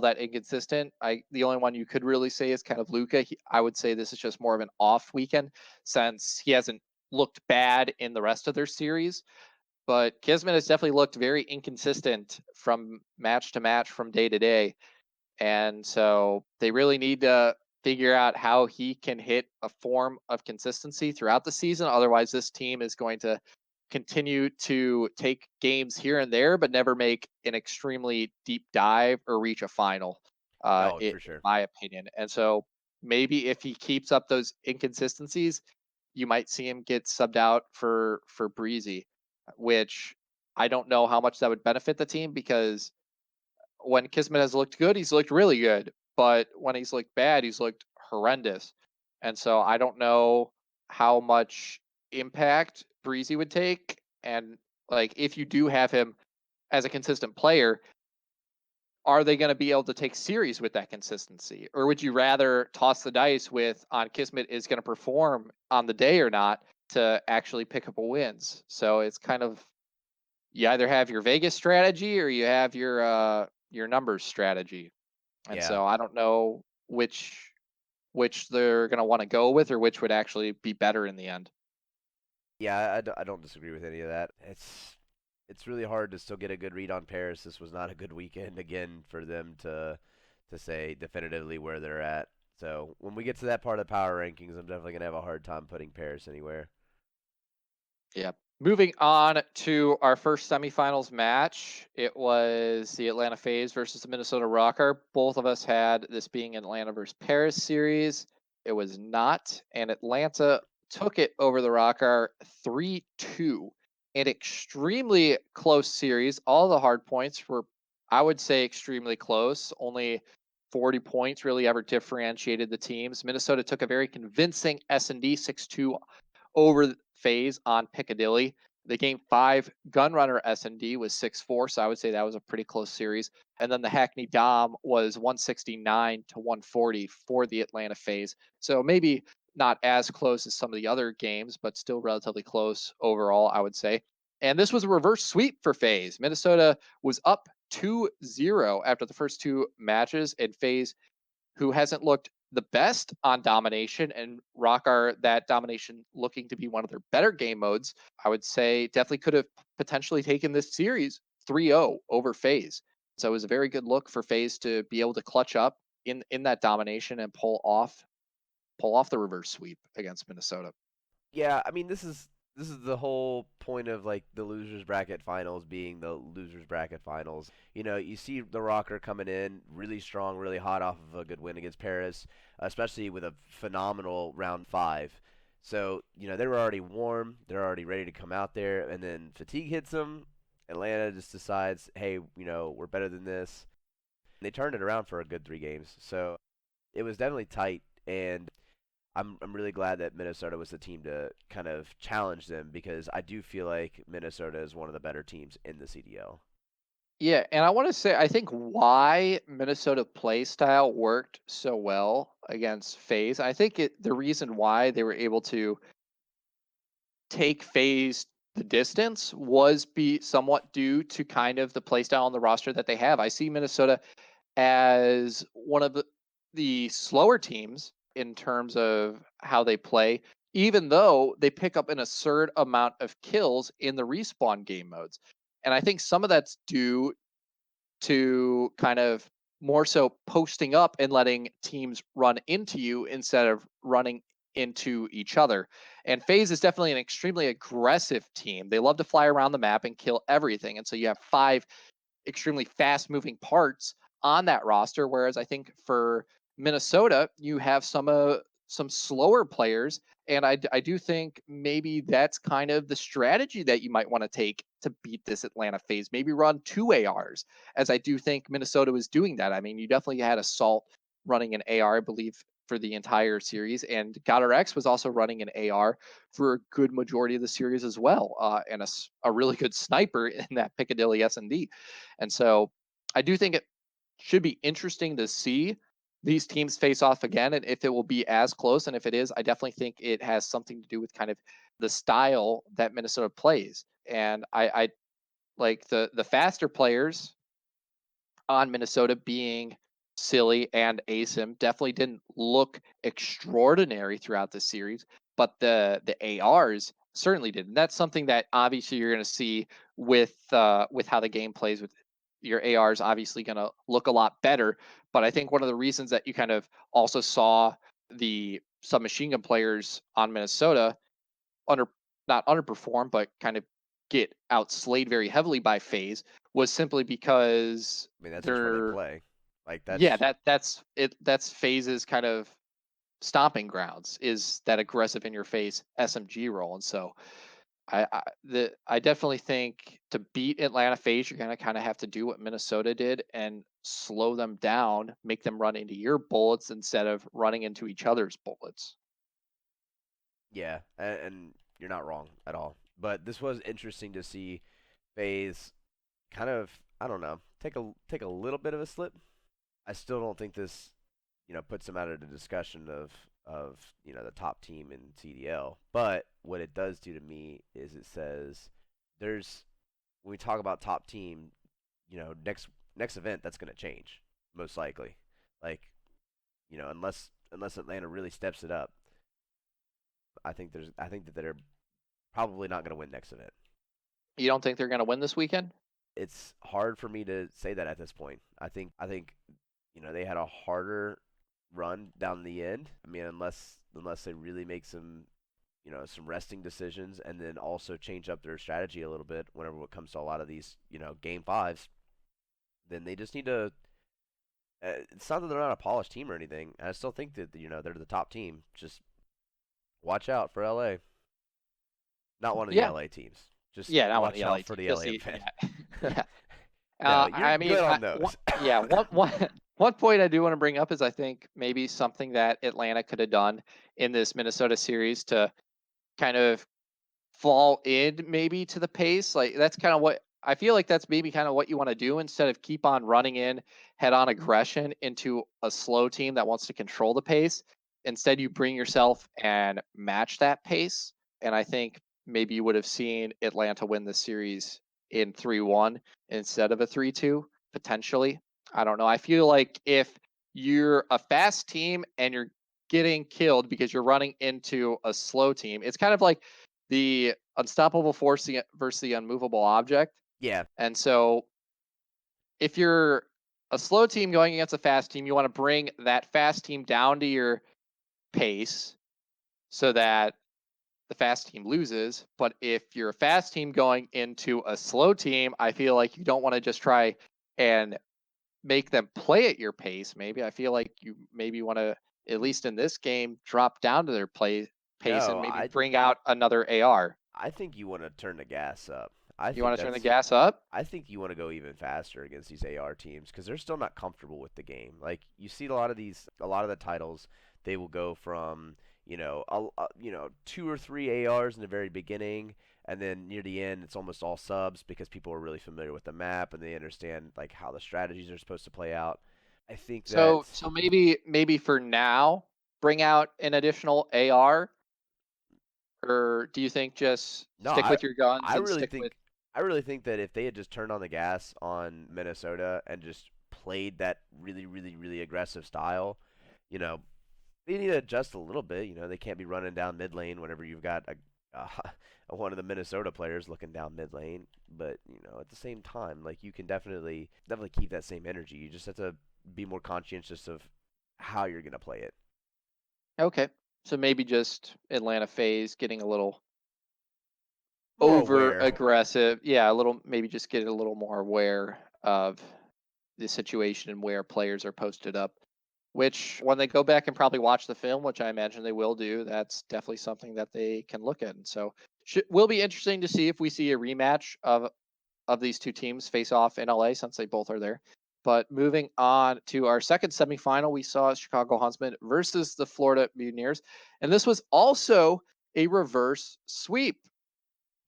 that inconsistent. The only one you could really say is kind of Luca. I would say this is just more of an off weekend since he hasn't looked bad in the rest of their series. But Kismet has definitely looked very inconsistent from match to match, from day to day. And so they really need to figure out how he can hit a form of consistency throughout the season. Otherwise, this team is going to continue to take games here and there, but never make an extremely deep dive or reach a final, Oh, in for sure. my opinion. And so maybe if he keeps up those inconsistencies, you might see him get subbed out for Breezy, which I don't know how much that would benefit the team because when Kismet has looked good, he's looked really good. But when he's looked bad, he's looked horrendous. And so I don't know how much impact Breezy would take. And like if you do have him as a consistent player, are they going to be able to take series with that consistency? Or would you rather toss the dice with on Kismet is going to perform on the day or not to actually pick up a wins? So it's kind of you either have your Vegas strategy or you have your numbers strategy. And Yeah. so I don't know which they're going to want to go with or which would actually be better in the end. Yeah, I don't disagree with any of that. It's really hard to still get a good read on Paris. This was not a good weekend again for them to say definitively where they're at. So when we get to that part of the power rankings, I'm definitely gonna have a hard time putting Paris anywhere. Yeah. Moving on to our first semifinals match, it was the Atlanta FaZe versus the Minnesota Rocker. Both of us had this being an Atlanta versus Paris series. It was not, and Atlanta took it over the Rocker 3-2. An extremely close series. All the hard points were, I would say, extremely close. Only 40 points really ever differentiated the teams. Minnesota took a very convincing S&D 6-2 over FaZe on Piccadilly. The game five Gunrunner S&D was 6-4, so I would say that was a pretty close series. And then the Hackney Dom was 169 to 140 for the Atlanta FaZe. So maybe not as close as some of the other games, but still relatively close overall, I would say. And this was a reverse sweep for FaZe. Minnesota was up 2-0 after the first two matches, and FaZe, who hasn't looked the best on domination and Rockar that domination looking to be one of their better game modes, I would say definitely could have potentially taken this series 3-0 over FaZe. So it was a very good look for FaZe to be able to clutch up in that domination and pull off the reverse sweep against Minnesota. Yeah, I mean this is the whole point of like the losers bracket finals being the losers bracket finals. You know, you see the Rocker coming in really strong, really hot off of a good win against Paris, especially with a phenomenal round 5. So, you know, they were already warm, they're already ready to come out there and then fatigue hits them. Atlanta just decides, "Hey, you know, we're better than this." They turned it around for a good 3 games. So, it was definitely tight and I'm really glad that Minnesota was the team to kind of challenge them because I do feel like Minnesota is one of the better teams in the CDL. Yeah, and I want to say I think why Minnesota play style worked so well against FaZe. I think the reason why they were able to take FaZe the distance was be somewhat due to kind of the play style on the roster that they have. I see Minnesota as one of the slower teams in terms of how they play, even though they pick up an absurd amount of kills in the respawn game modes. And I think some of that's due to kind of more so posting up and letting teams run into you instead of running into each other. And FaZe is definitely an extremely aggressive team. They love to fly around the map and kill everything. And so you have 5 extremely fast moving parts on that roster. Whereas I think for Minnesota, you have some slower players, and I do think maybe that's kind of the strategy that you might want to take to beat this Atlanta phase. Maybe run 2 ARs, as I do think Minnesota was doing that. I mean, you definitely had Assault running an AR, I believe, for the entire series, and Goddard X was also running an AR for a good majority of the series as well, and a really good sniper in that Piccadilly S&D. And so I do think it should be interesting to see these teams face off again and if it will be as close. And if it is, I definitely think it has something to do with kind of the style that Minnesota plays. And I like the faster players on Minnesota being silly and ASIM definitely didn't look extraordinary throughout the series, but the ARs certainly did. And that's something that obviously you're going to see with how the game plays with your ARs obviously going to look a lot better, but I think one of the reasons that you kind of also saw the submachine gun players on Minnesota under not underperform, but kind of get outslayed very heavily by FaZe was simply because I mean, that's just where they they're play. Like yeah, that's that's it. That's FaZe's kind of stomping grounds is that aggressive in your face SMG role, and so I definitely think to beat Atlanta FaZe, you're gonna kind of have to do what Minnesota did and slow them down, make them run into your bullets instead of running into each other's bullets. yeah, and you're not wrong at all. But this was interesting to see FaZe kind of I don't know take a little bit of a slip. I still don't think this puts them out of the discussion of the top team in CDL. But what it does do to me is it says there's when we talk about top team, next event that's going to change most likely. Like unless Atlanta really steps it up, I think that they're probably not going to win next event. You don't think they're gonna win this weekend? It's hard for me to say that at this point. I think they had a harder run down the end. I mean, unless they really make some resting decisions and then also change up their strategy a little bit whenever it comes to a lot of these game fives, then they just need to. It's not that they're not a polished team or anything. I still think that they're the top team. Just watch out for LA. Not one of the Yeah, LA teams. Just yeah, not one of the watch out LA for teams. the Just LA the event. yeah, yeah. No, you're I mean, good on those. yeah, one point I do want to bring up is I think maybe something that Atlanta could have done in this Minnesota series to kind of fall in maybe to the pace. Like that's kind of what I feel like that's maybe kind of what you want to do instead of keep on running in head on aggression into a slow team that wants to control the pace. Instead, you bring yourself and match that pace. And I think maybe you would have seen Atlanta win the series in 3-1 instead of a 3-2 potentially. I don't know. I feel like if you're a fast team and you're getting killed because you're running into a slow team. It's kind of like the unstoppable force versus the unmovable object. Yeah. And so if you're a slow team going against a fast team, you want to bring that fast team down to your pace so that the fast team loses. But if you're a fast team going into a slow team, I feel like you don't want to just try and make them play at your pace. Maybe I feel like you maybe want to, at least in this game, drop down to their play pace and No, maybe I bring out another AR. I think you want to turn the gas up. I You think want to turn the that's gas up? I think you want to go even faster against these AR teams because they're still not comfortable with the game. Like you see a lot of the titles, they will go from two or three ARs in the very beginning, and then near the end, it's almost all subs because people are really familiar with the map and they understand like how the strategies are supposed to play out. I think that So maybe for now, bring out an additional AR, or do you think just no, stick I with your guns I and really stick with? think I really think that if they had just turned on the gas on Minnesota and just played that really really really aggressive style, you know, they need to adjust a little bit. They can't be running down mid lane whenever you've got a one of the Minnesota players looking down mid lane. But at the same time, like you can definitely keep that same energy. You just have to be more conscientious of how you're gonna play it. Okay, so maybe just Atlanta phase getting a little More over aware. aggressive. Yeah, a little maybe just get a little more aware of the situation and where players are posted up. Which, when they go back and probably watch the film, which I imagine they will do, that's definitely something that they can look at. And so, will be interesting to see if we see a rematch of these two teams face off in LA since they both are there. But moving on to our second semifinal, we saw Chicago Huntsmen versus the Florida Mutineers, and this was also a reverse sweep.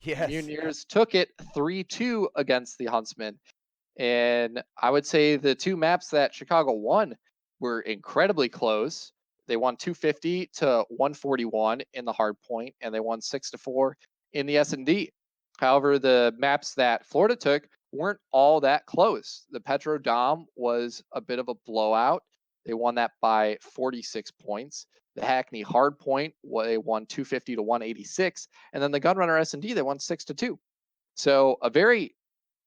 The Yes. Mutineers took it 3-2 against the Huntsmen. And I would say the two maps that Chicago won were incredibly close. They won 250 to 141 in the hard point, and they won 6-4 in the S&D. However, the maps that Florida took weren't all that close. The Petro Dom was a bit of a blowout. They won that by 46 points. The Hackney hard point, they won 250 to 186, and then the Gunrunner S&D, they won 6-2. So a very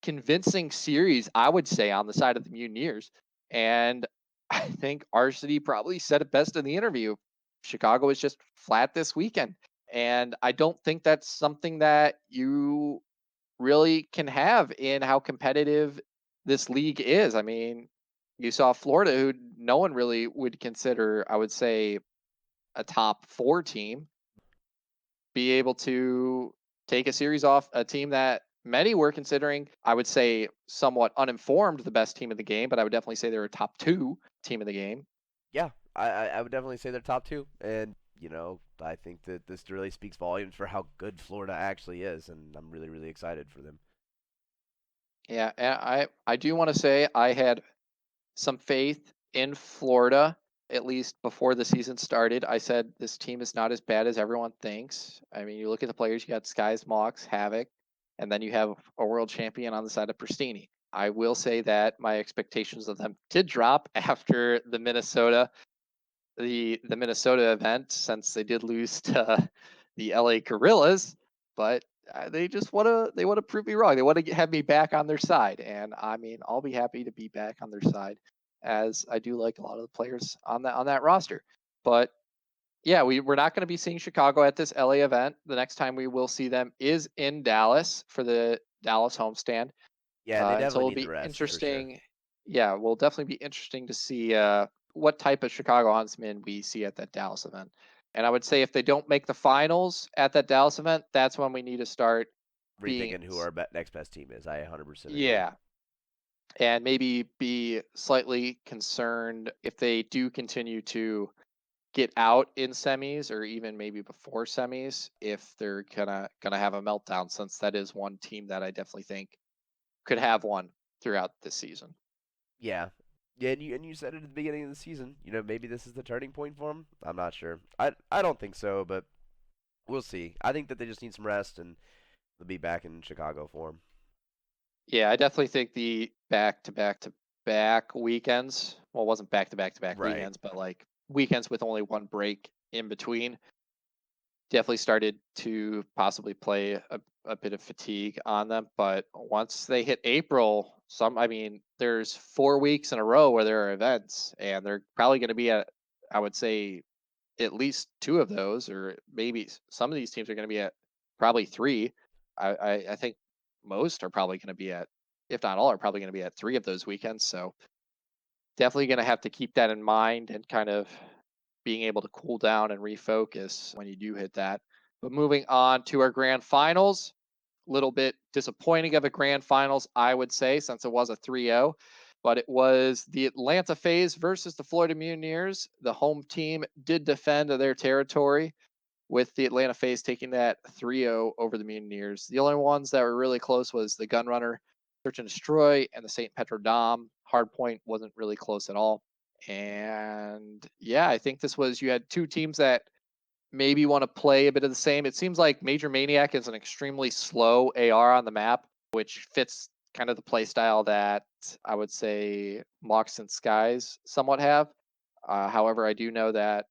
convincing series, I would say, on the side of the Mutineers. And I think Varsity probably said it best in the interview. Chicago is just flat this weekend. And I don't think that's something that you really can have in how competitive this league is. I mean, you saw Florida, who no one really would consider, I would say, a top four team, be able to take a series off a team that many were considering, I would say, somewhat uninformed, the best team in the game, but I would definitely say they're a top two team in the game. Yeah, I would definitely say they're top two, and I think that this really speaks volumes for how good Florida actually is, and I'm really really excited for them. Yeah, and I do want to say I had some faith in Florida, at least before the season started. I said this team is not as bad as everyone thinks. I mean, you look at the players, you got Skies, Mox, Havoc, and then you have a world champion on the side of Pristini. I will say that my expectations of them did drop after the Minnesota event, since they did lose to the LA Gorillas, but they want to prove me wrong. They want to have me back on their side, and I mean, I'll be happy to be back on their side, as I do like a lot of the players on that roster. But yeah, we're not going to be seeing Chicago at this LA event. The next time we will see them is in Dallas for the Dallas homestand. Yeah, they And so definitely it'll need the be rest for sure. interesting. Yeah, will definitely be interesting to see what type of Chicago Huntsmen we see at that Dallas event. And I would say if they don't make the finals at that Dallas event, that's when we need to start being, Rethinking who our next best team is, I 100% agree. yeah, and maybe be slightly concerned if they do continue to get out in semis, or even maybe before semis, if they're gonna have a meltdown, since that is one team that I definitely think could have one throughout this season. Yeah, yeah, and you said it at the beginning of the season. Maybe this is the turning point for them. I'm not sure. I don't think so, but we'll see. I think that they just need some rest, and they'll be back in Chicago for them. Yeah, I definitely think the back to back to back-to-back weekends. Well, it wasn't back-to-back-to-back Right. weekends, but like weekends with only one break in between. Definitely started to possibly play a bit of fatigue on them. But once they hit April, I mean, there's 4 weeks in a row where there are events, and they're probably going to be at, I would say, at least two of those, or maybe some of these teams are going to be at probably three. I think most are probably going to be at, if not all, are probably going to be at three of those weekends. So definitely going to have to keep that in mind and kind of being able to cool down and refocus when you do hit that. But moving on to our grand finals, little bit disappointing of a grand finals, I would say, since it was a 3-0. But it was the Atlanta Phase versus the Florida Mutineers. The home team did defend their territory, with the Atlanta Phase taking that 3-0 over the Mutineers. The only ones that were really close was the Gunrunner, Search and Destroy, and the St. Petro Dom. Hardpoint wasn't really close at all. And yeah, I think this was, you had two teams that maybe want to play a bit of the same. It seems like Major Maniac is an extremely slow AR on the map, which fits kind of the play style that I would say Mox and Skies somewhat have. However, I do know that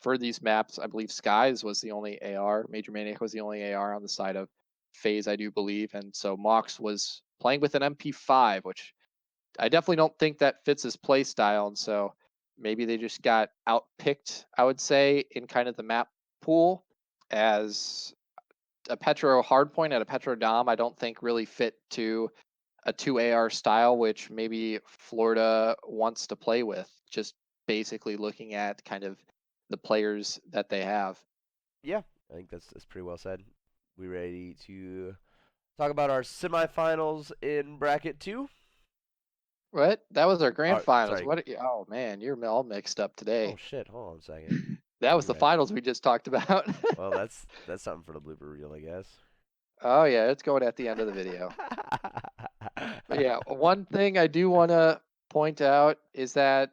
for these maps, I believe Skies was the only AR. Major Maniac was the only AR on the side of Phase, I do believe. And so Mox was playing with an MP5, which I definitely don't think that fits his play style. And so maybe they just got outpicked, I would say, in kind of the map pool, as a Petro hardpoint at a Petro Dom, I don't think really fit to a 2 AR style, which maybe Florida wants to play with, just basically looking at kind of the players that they have. Yeah, I think that's pretty well said. We ready to talk about our semifinals in bracket 2? What? That was our grand finals. Sorry. What? Oh man, you're all mixed up Oh today. shit, hold on a second. That was You're the right. finals we just talked about. Well, that's something for the blooper reel, I guess. Oh yeah, it's going at the end of the video. But yeah, one thing I do want to point out is that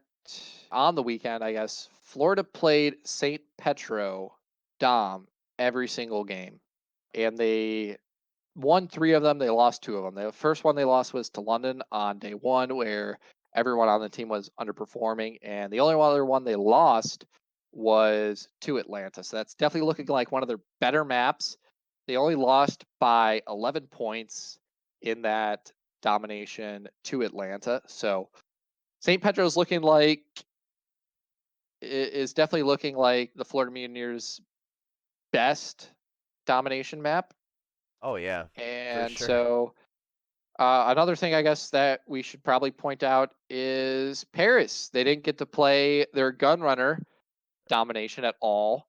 on the weekend, I guess, Florida played St. Petro Dom every single game. And they won three of them. They lost two of them. The first one they lost was to London on day one, where everyone on the team was underperforming. And the only other one they lost was to Atlanta. So that's definitely looking like one of their better maps. They only lost by 11 points in that domination to Atlanta. So St. Petro's looking like, is definitely looking like the Florida Mutineers' best domination map. Oh yeah, for And sure. so another thing I guess that we should probably point out is Paris. They didn't get to play their gunrunner domination at all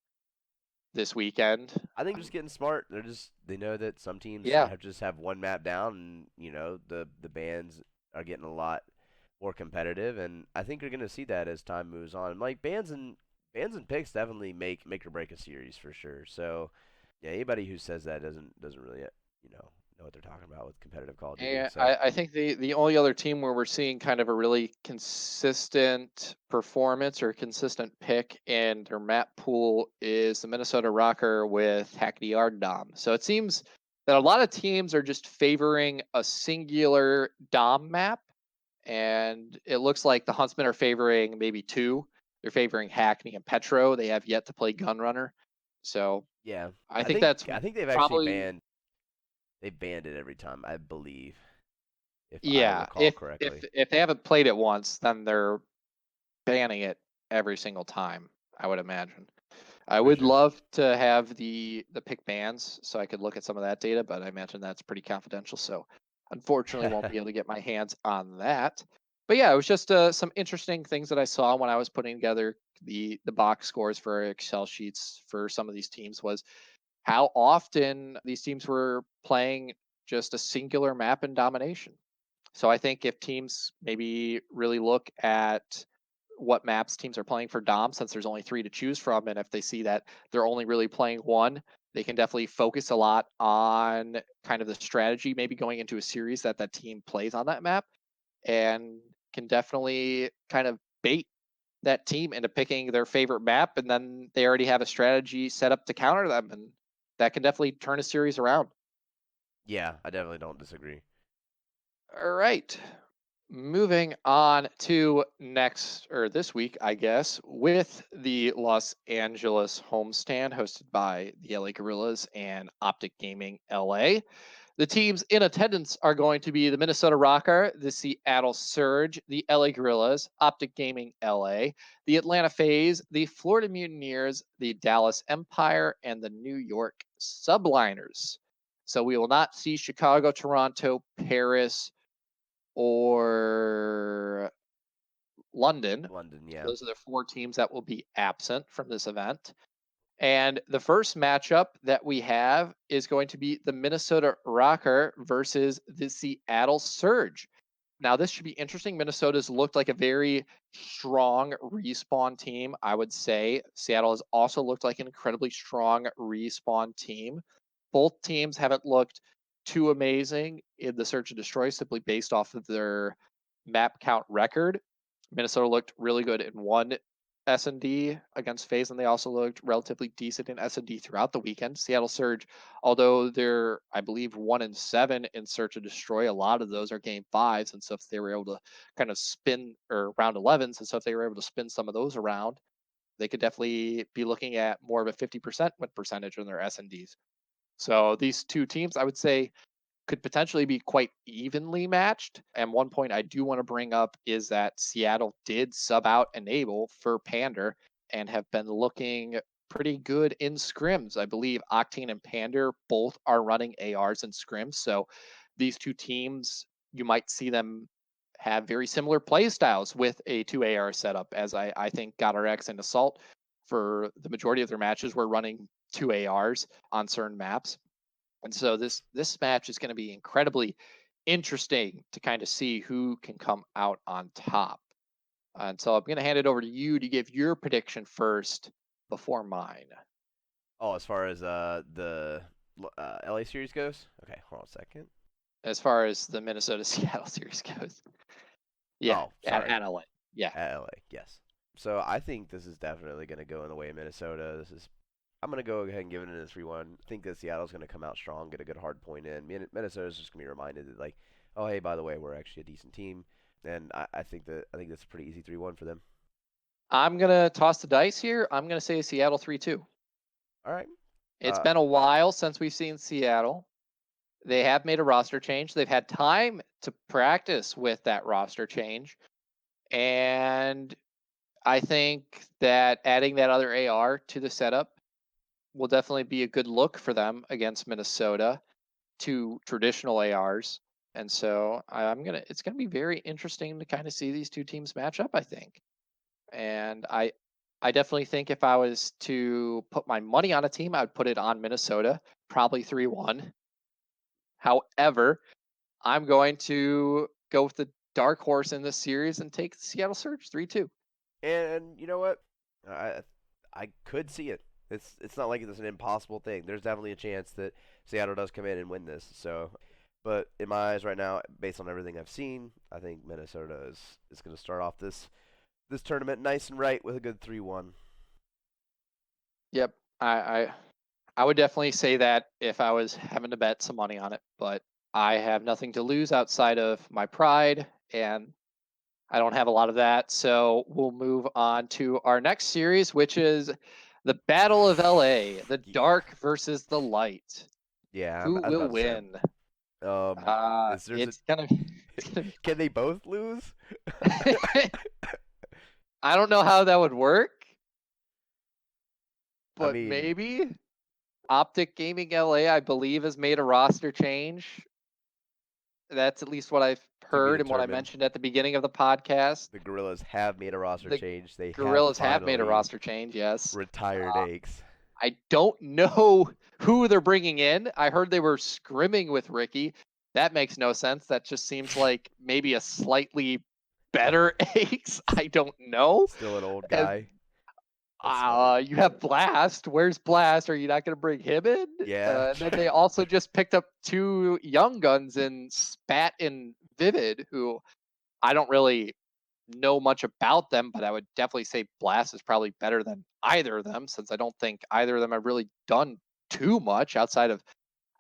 this weekend. I think they're just getting smart. They know that some teams Yeah, have just have one map down, and the bands are getting a lot more competitive, and I think you're gonna see that as time moves on. Like bands and picks definitely make or break a series for sure. So yeah, anybody who says that doesn't really know what they're talking about with competitive Call of Duty. and So I think the only other team where we're seeing kind of a really consistent performance or consistent pick in their map pool is the Minnesota Rocker with Hackney Yard Dom. So it seems that a lot of teams are just favoring a singular Dom map, and it looks like the Huntsmen are favoring maybe two. They're favoring Hackney and Petro. They have yet to play Gunrunner. So yeah, I I think think that's I think they've actually probably, banned it every time, I believe, if I yeah. recall If correctly. if they haven't played it once, then they're banning it every single time, I would imagine. I For would sure. love to have the pick bans so I could look at some of that data, but I imagine that's pretty confidential. So unfortunately won't be able to get my hands on that. But yeah, it was just some interesting things that I saw when I was putting together the box scores for Excel sheets for some of these teams, was how often these teams were playing just a singular map in domination. So I think if teams maybe really look at what maps teams are playing for Dom, since there's only three to choose from, and if they see that they're only really playing one, they can definitely focus a lot on kind of the strategy, maybe going into a series that that team plays on that map, and can definitely kind of bait that team into picking their favorite map, and then they already have a strategy set up to counter them, and that can definitely turn a series around. Yeah, I definitely don't disagree. All right. Moving on to next or this week, I guess, with the Los Angeles homestand hosted by the LA Gorillas and Optic Gaming LA. The teams in attendance are going to be the Minnesota Rocker, the Seattle Surge, the LA Gorillas, Optic Gaming LA, the Atlanta FaZe, the Florida Mutineers, the Dallas Empire, and the New York Subliners. So we will not see Chicago, Toronto, Paris, or London. London, So yeah. those are the four teams that will be absent from this event. And the first matchup that we have is going to be the Minnesota Rocker versus the Seattle Surge. Now, this should be interesting. Minnesota's looked like a very strong respawn team, I would say. Seattle has also looked like an incredibly strong respawn team. Both teams haven't looked too amazing in the search and destroy simply based off of their map count record. Minnesota looked really good in one S&D against FaZe, and they also looked relatively decent in S&D throughout the weekend. Seattle Surge, although they're, I believe, 1-7 in search and destroy, a lot of those are game fives, and so if they were able to kind of spin or round 11s, and so if they were able to spin some of those around, they could definitely be looking at more of a 50% win percentage in their S&Ds. So these two teams, I would say, could potentially be quite evenly matched. And one point I do want to bring up is that Seattle did sub out Enable for Pander and have been looking pretty good in scrims. I believe Octane and Pander both are running ARs and scrims. So these two teams, you might see them have very similar play styles with a 2 AR setup, as I think GodRX and Assault for the majority of their matches were running 2 ARs on certain maps. And so this match is going to be incredibly interesting to kind of see who can come out on top. And so I'm going to hand it over to you to give your prediction first before mine. Oh, as far as the LA series goes? Okay, hold on a second. As far as the Minnesota Seattle series goes. Yeah, Oh, sorry. at LA. Yeah. At LA, yes. So I think this is definitely going to go in the way of Minnesota. I'm going to go ahead and give it a 3-1. I think that Seattle's going to come out strong, get a good hard point in. Minnesota's just going to be reminded that, like, oh, hey, by the way, we're actually a decent team. And I think that's a pretty easy 3-1 for them. I'm going to toss the dice here. I'm going to say Seattle 3-2. All right. It's Uh, been a while since we've seen Seattle. They have made a roster change. They've had time to practice with that roster change. And I think that adding that other AR to the setup will definitely be a good look for them against Minnesota, two traditional ARs. And so it's gonna be very interesting to kind of see these two teams match up, I think. And I definitely think if I was to put my money on a team, I would put it on Minnesota, probably 3-1. However, I'm going to go with the dark horse in this series and take the Seattle Surge 3-2. and you know what? I I could see it. It's not like it's an impossible thing. There's definitely a chance that Seattle does come in and win this. So, but in my eyes right now, based on everything I've seen, I think Minnesota is going to start off this tournament nice and right with a good 3-1. Yep. I would definitely say that if I was having to bet some money on it, but I have nothing to lose outside of my pride, and I don't have a lot of that. So we'll move on to our next series, which is the Battle of LA, the dark versus the light. Yeah, Who I was will about to say. win? Is there's a It's gonna it's gonna be can they both lose? I don't know how that would work, I but mean, maybe. Optic Gaming LA, I believe, has made a roster change. That's at least what I've to be heard and what I determined. mentioned at the beginning of the podcast. The Gorillas have made a roster The change. They have Gorillas have made a finally roster change, yes. retired Aches. I don't know who they're bringing in. I heard they were scrimming with Ricky. That makes no sense. That just seems like maybe a slightly better Aches. I don't know. Still an old And guy. That's funny. You have Blast. Where's Blast? Are you not going to bring him in? Yeah. And then they also just picked up two young guns in Spat and Vivid, who I don't really know much about them, but I would definitely say Blast is probably better than either of them, since I don't think either of them have really done too much outside of,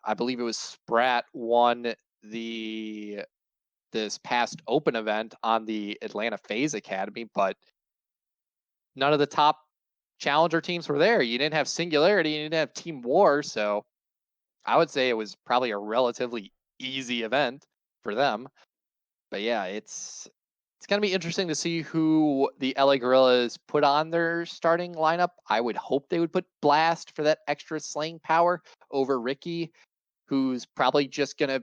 I believe it was Sprat won the this past open event on the Atlanta FaZe Academy, but none of the top challenger teams were there. You didn't have Singularity, you didn't have Team War, so I would say it was probably a relatively easy event for them. But yeah, it's gonna be interesting to see who the LA Gorillas put on their starting lineup. I would hope they would put Blast for that extra slaying power over Ricky, who's probably just gonna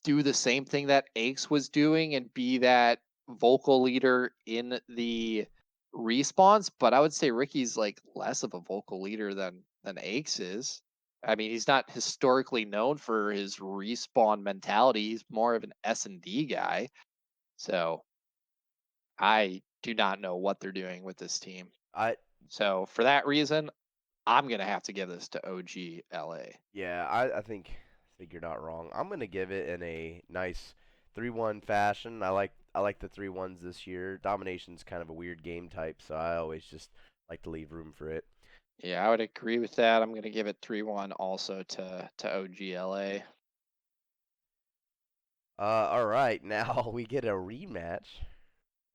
do the same thing that Aches was doing and be that vocal leader in the respawns. But I would say Ricky's like less of a vocal leader than Aches is. I mean, he's not historically known for his respawn mentality. He's more of an S&D guy. So I do not know what they're doing with this team. I So for that reason, I'm gonna have to give this to OG LA. Yeah, I think you're not wrong. I'm gonna give it in a nice 3-1 fashion. I like the 3-1s this year. Domination's kind of a weird game type, so I always just like to leave room for it. Yeah, I would agree with that. I'm gonna give it 3-1 also to OGLA. All right, now we get a rematch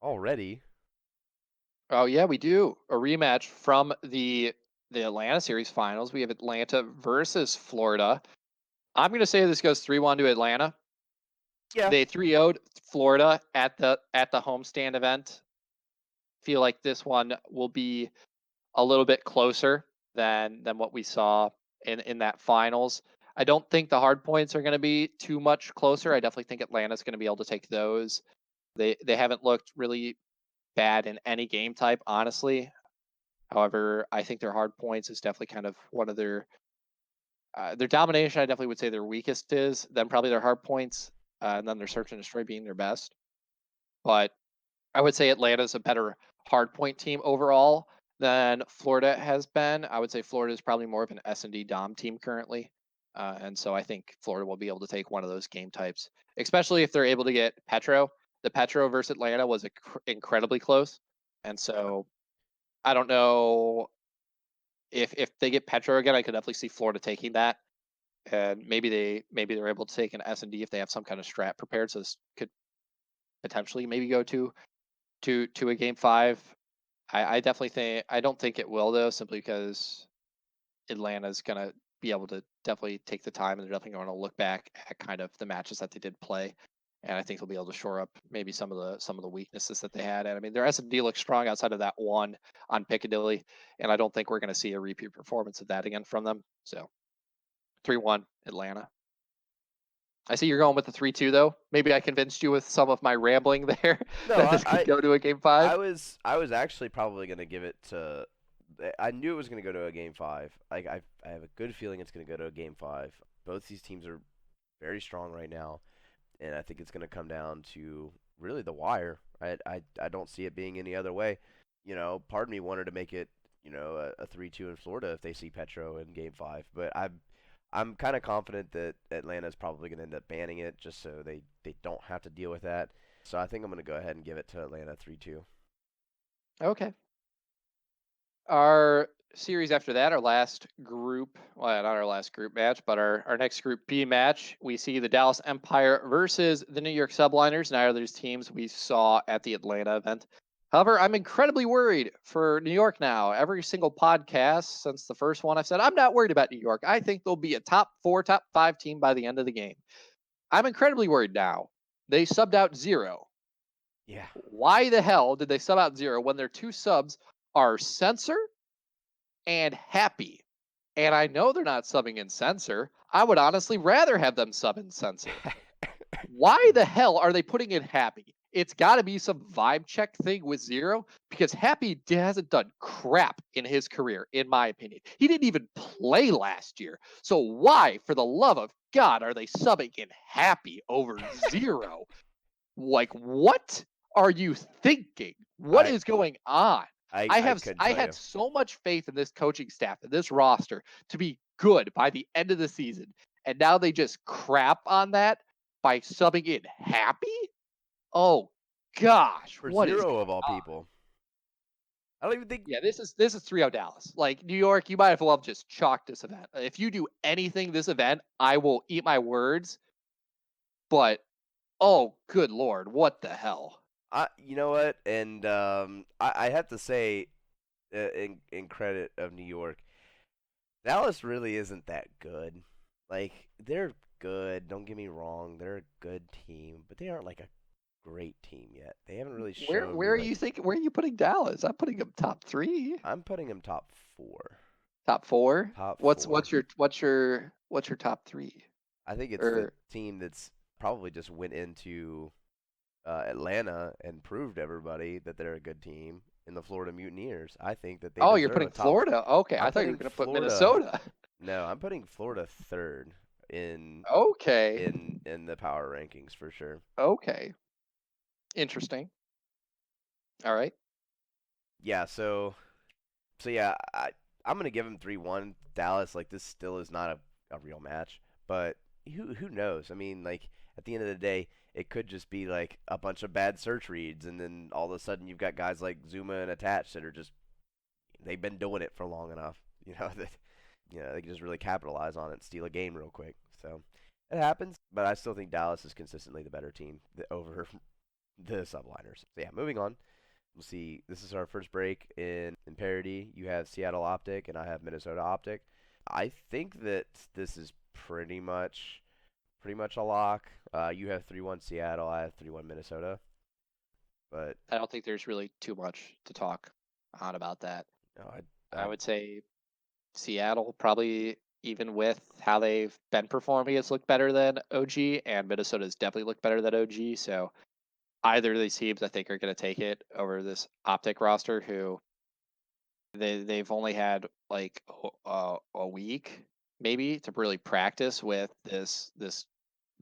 already. Oh yeah, we do. A rematch from the Atlanta series finals. We have Atlanta versus Florida. I'm gonna say this goes 3-1 to Atlanta. Yeah, They 3-0'd Florida at the homestand event. Feel like this one will be a little bit closer than what we saw in that finals. I don't think the hard points are going to be too much closer. I definitely think Atlanta's going to be able to take those. They haven't looked really bad in any game type, honestly. However, I think their hard points is definitely kind of one of their domination. I definitely would say their weakest is then probably their hard points, and then their search and destroy being their best. But I would say Atlanta's a better hardpoint team overall than Florida has been. I would say Florida is probably more of an S&D Dom team currently. And so I think Florida will be able to take one of those game types, especially if they're able to get Petro. The Petro versus Atlanta was incredibly close. And so I don't know if they get Petro again, I could definitely see Florida taking that. And maybe they're able to take an S&D if they have some kind of strat prepared. So this could potentially maybe go to a game five. I definitely think I don't think it will though, simply because Atlanta's gonna be able to definitely take the time, and they're definitely going to look back at kind of the matches that they did play, and I think they'll be able to shore up maybe some of the weaknesses that they had. And I mean, their S&D looks strong outside of that one on Piccadilly, and I don't think we're going to see a repeat performance of that again from them. So 3-1 Atlanta. I see you're going with the 3-2 though. Maybe I convinced you with some of my rambling there no, that this could go to a game I five. was actually probably gonna give it to. I knew it was gonna go to a game five. Like I have a good feeling it's gonna go to a game five. Both these teams are very strong right now, and I think it's gonna come down to really the wire. I don't see it being any other way. Part of me wanted to make it a 3-2 in Florida if they see Petro in game five, but I'm kind of confident that Atlanta's probably gonna end up banning it just so they don't have to deal with that. So I think I'm gonna go ahead and give it to Atlanta 3-2. Okay. Our series after that, our last group, well, not our last group match, but our next group B match, we see the Dallas Empire versus the New York Subliners. Neither of these teams we saw at the Atlanta event. However, I'm incredibly worried for New York now. Every single podcast since the first one, I've said, I'm not worried about New York. I think they'll be a top 4, top 5 team by the end of the game. I'm incredibly worried now. They subbed out Zero. Yeah. Why the hell did they sub out Zero when their two subs are Censor and Happy? And I know they're not subbing in Censor. I would honestly rather have them sub in Censor. Why the hell are they putting in Happy? It's got to be some vibe check thing with Zero, because Happy hasn't done crap in his career, in my opinion. He didn't even play last year. So why, for the love of God, are they subbing in Happy over Zero? Like, what are you thinking? What I is going on? I couldn't I tell had you. so much faith in this coaching staff and this roster to be good by the end of the season, and now they just crap on that by subbing in Happy. Oh gosh, For what is Zero going of all on? people, I don't even think. Yeah, this is 3-0 Dallas. Like New York, you might as well have just chalked this event. If you do anything this event, I will eat my words. But Oh, good lord, what the hell? You know what? And I have to say, in credit of New York, Dallas really isn't that good. Like they're good. Don't get me wrong. They're a good team, but they aren't like a great team yet. They haven't really shown Where me are like you thinking? Where are you putting Dallas? I'm putting them top three, I'm putting them top four. top four. Top What's four. what's your top three? I think it's the Or team that's probably just went into Atlanta and proved everybody that they're a good team in the Florida Mutineers. I think that they oh, you're deserve a putting top. Florida. Okay, I'm I thought you were putting gonna put Florida. Minnesota. No, I'm putting Florida third in Okay, in the power rankings for sure. okay, interesting. All right. Yeah, so yeah, I'm gonna give him 3-1. Dallas, like this still is not a real match, but who knows? I mean, like at the end of the day, it could just be like a bunch of bad search reads, and then all of a sudden you've got guys like Zuma and Attach that are just they've been doing it for long enough, that they can just really capitalize on it and steal a game real quick. So it happens, but I still think Dallas is consistently the better team over the subliners. So yeah, moving on. We'll see. This is our first break in parity. You have Seattle Optic, and I have Minnesota Optic. I think that this is pretty much a lock. You have 3-1 Seattle. I have 3-1 Minnesota. But I don't think there's really too much to talk on about that. no, I would say Seattle probably, even with how they've been performing, has looked better than OG, and Minnesota's definitely looked better than OG. So either of these teams, I think, are going to take it over this Optic roster, who they've only had like a week maybe to really practice with this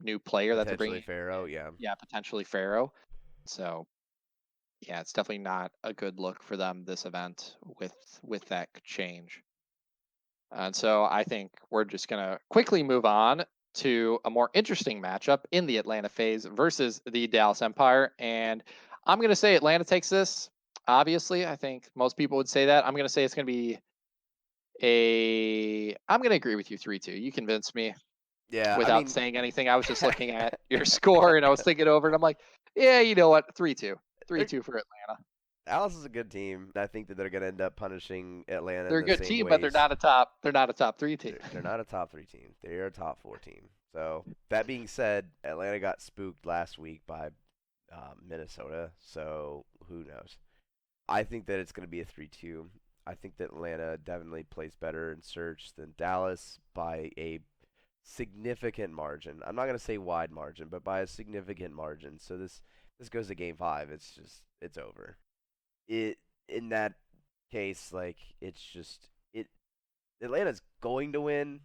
new player that they're potentially bringing. Pharaoh. Yeah. Yeah, potentially Pharaoh. So yeah, it's definitely not a good look for them this event with that change. And so I think we're just going to quickly move on to a more interesting matchup in the Atlanta phase versus the Dallas Empire. And I'm going to say Atlanta takes this. Obviously, I think most people would say that. I'm going to say it's going to be I'm going to agree with you 3-2. You convinced me Yeah. I without mean, saying anything. I was just looking at your score and I was thinking over it. I'm like, yeah, you know what? 3-2. they're 3-2 for Atlanta. Dallas is a good team. I think that they're going to end up punishing Atlanta They're in a the good same team, but ways. they're not a top 3 team. They're not a top 3 team. They're a top 4 team. So that being said, Atlanta got spooked last week by Minnesota. So who knows? I think that it's going to be a 3-2. I think that Atlanta definitely plays better in search than Dallas by a significant margin. I'm not going to say wide margin, but by a significant margin. So this goes to game 5. It's over. It in that case, like it's just it Atlanta's going to win,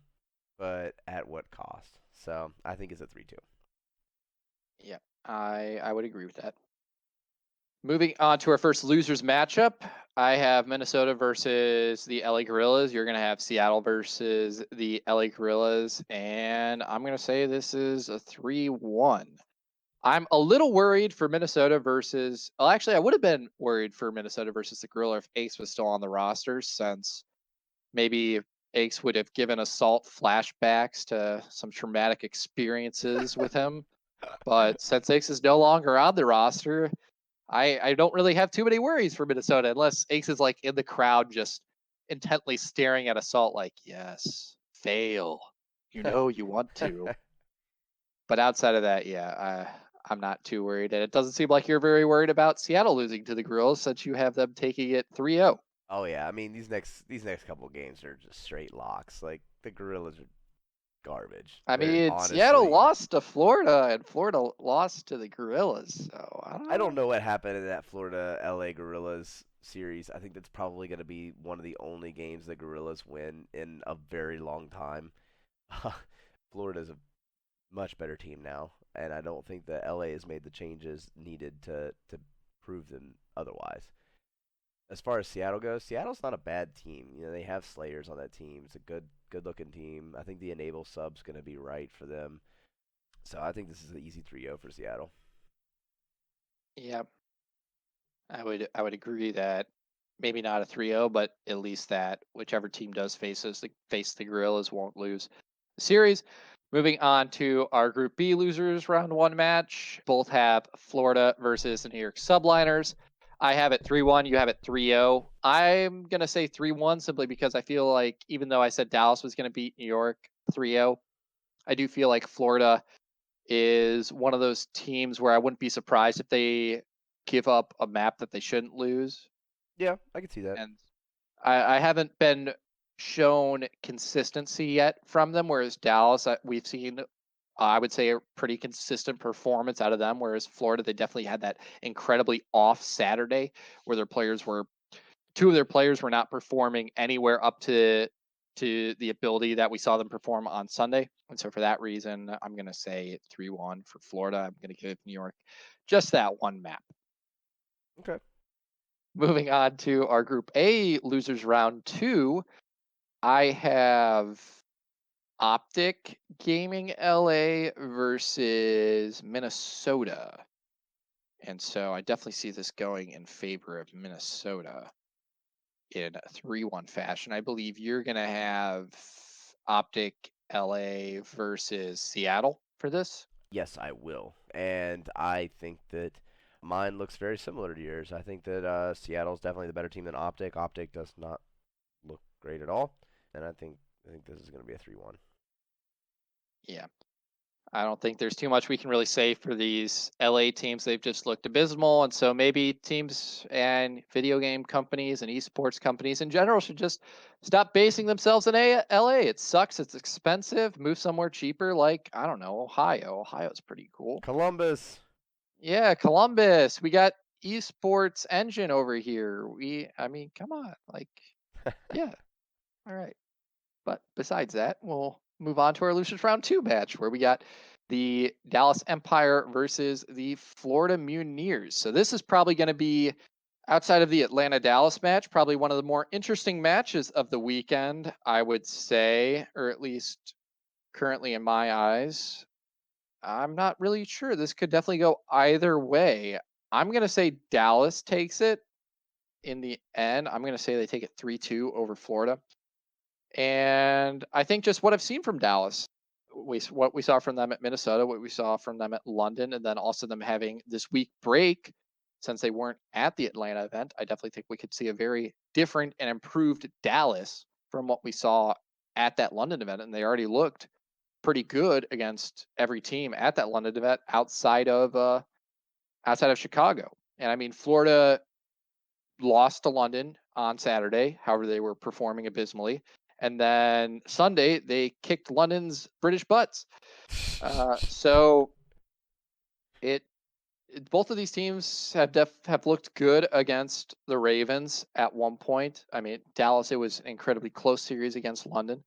but at what cost? So I think it's a 3-2. Yeah, I would agree with that. Moving on to our first losers matchup, I have Minnesota versus the LA Gorillas. You're going to have Seattle versus the LA Gorillas, and I'm going to say this is a 3-1. I'm a little worried for Minnesota versus. Well, actually, I would have been worried for Minnesota versus the Gorilla if Ace was still on the roster, since maybe Ace would have given Assault flashbacks to some traumatic experiences with him. But since Ace is no longer on the roster, I don't really have too many worries for Minnesota unless Ace is like in the crowd just intently staring at Assault like, yes, fail. You know you want to. But outside of that, yeah, I'm not too worried. And it doesn't seem like you're very worried about Seattle losing to the Grills since you have them taking it 3-0. Oh yeah, I mean these next couple of games are just straight locks. Like the Gorillas are garbage. I They're mean, Seattle honestly lost to Florida and Florida lost to the Gorillas. So I don't I don't know. know what happened in that Florida LA Gorillas series. I think that's probably going to be one of the only games the Gorillas win in a very long time. Florida's a much better team now, and I don't think that LA has made the changes needed to prove them otherwise. As far as Seattle goes, Seattle's not a bad team. They have Slayers on that team. It's a good looking team. I think the enable sub's going to be right for them. So I think this is an easy 3-0 for Seattle. Yeah, I would agree that maybe not a 3-0, but at least that whichever team does face the Gorillas won't lose the series. Moving on to our Group B losers round one match. Both have Florida versus the New York Subliners. I have it 3-1. You have it 3-0. I'm going to say 3-1 simply because I feel like even though I said Dallas was going to beat New York 3-0, I do feel like Florida is one of those teams where I wouldn't be surprised if they give up a map that they shouldn't lose. Yeah, I can see that. And I haven't been shown consistency yet from them, whereas Dallas, we've seen, I would say, a pretty consistent performance out of them. Whereas Florida, they definitely had that incredibly off Saturday where two of their players were not performing anywhere up to the ability that we saw them perform on Sunday. And so for that reason, I'm going to say 3-1 for Florida. I'm going to give New York just that one map. Okay. Moving on to our Group A losers round two, I have Optic Gaming LA versus Minnesota. And so I definitely see this going in favor of Minnesota in a 3-1 fashion. I believe you're going to have Optic LA versus Seattle for this. Yes, I will. And I think that mine looks very similar to yours. I think that Seattle's definitely the better team than Optic. Optic does not look great at all, and I think this is going to be a 3-1. Yeah. I don't think there's too much we can really say for these LA teams. They've just looked abysmal. And so maybe teams and video game companies and esports companies in general should just stop basing themselves in LA. It sucks. It's expensive. Move somewhere cheaper, like, I don't know, Ohio. Ohio's pretty cool. Columbus. Yeah, Columbus. We got esports engine over here. I mean, come on. Like, yeah. All right. But besides that, we'll move on to our losers round two match where we got the Dallas Empire versus the Florida Mutineers. So this is probably going to be outside of the Atlanta Dallas match, probably one of the more interesting matches of the weekend, I would say, or at least currently in my eyes. I'm not really sure. This could definitely go either way. I'm going to say Dallas takes it in the end. I'm going to say they take it 3-2 over Florida. And I think just what I've seen from Dallas, what we saw from them at Minnesota, what we saw from them at London, and then also them having this week break since they weren't at the Atlanta event, I definitely think we could see a very different and improved Dallas from what we saw at that London event. And they already looked pretty good against every team at that London event outside of Chicago. And I mean, Florida lost to London on Saturday. However, they were performing abysmally. And then Sunday, they kicked London's British butts. So it, both of these teams have looked good against the Ravens at one point. I mean, Dallas, it was an incredibly close series against London,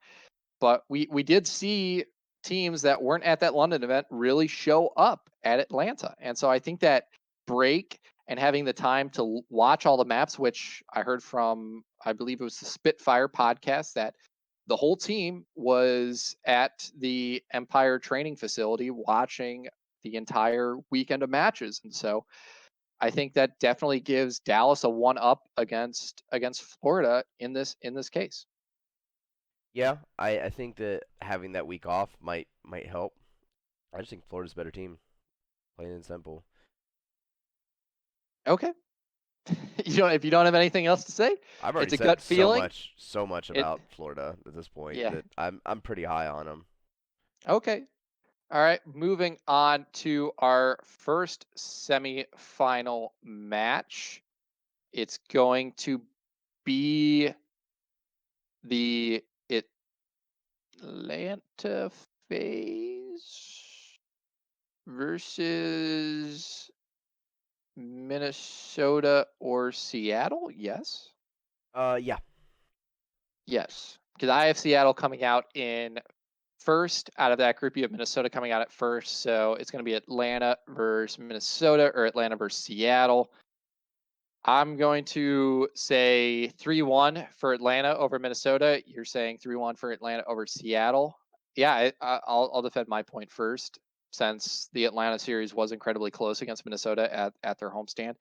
but we did see teams that weren't at that London event really show up at Atlanta. And so I think that break and having the time to watch all the maps, which I heard from, I believe it was the Spitfire podcast, that the whole team was at the Empire training facility watching the entire weekend of matches. And so I think that definitely gives Dallas a one up against Florida in this case. Yeah, I think that having that week off might help. I just think Florida's a better team, plain and simple. Okay. If you don't have anything else to say, I've already it's a said gut feeling. so much It about Florida at this point Yeah. that I'm pretty high on them. Okay. All right. Moving on to our first semifinal match. It's going to be the Atlanta phase versus Minnesota or Seattle. Yes. Yeah. Yes. Because I have Seattle coming out in first out of that group. You have Minnesota coming out at first. So it's going to be Atlanta versus Minnesota or Atlanta versus Seattle. I'm going to say 3-1 for Atlanta over Minnesota. You're saying 3-1 for Atlanta over Seattle. Yeah, I'll defend my point first since the Atlanta series was incredibly close against Minnesota at their homestand.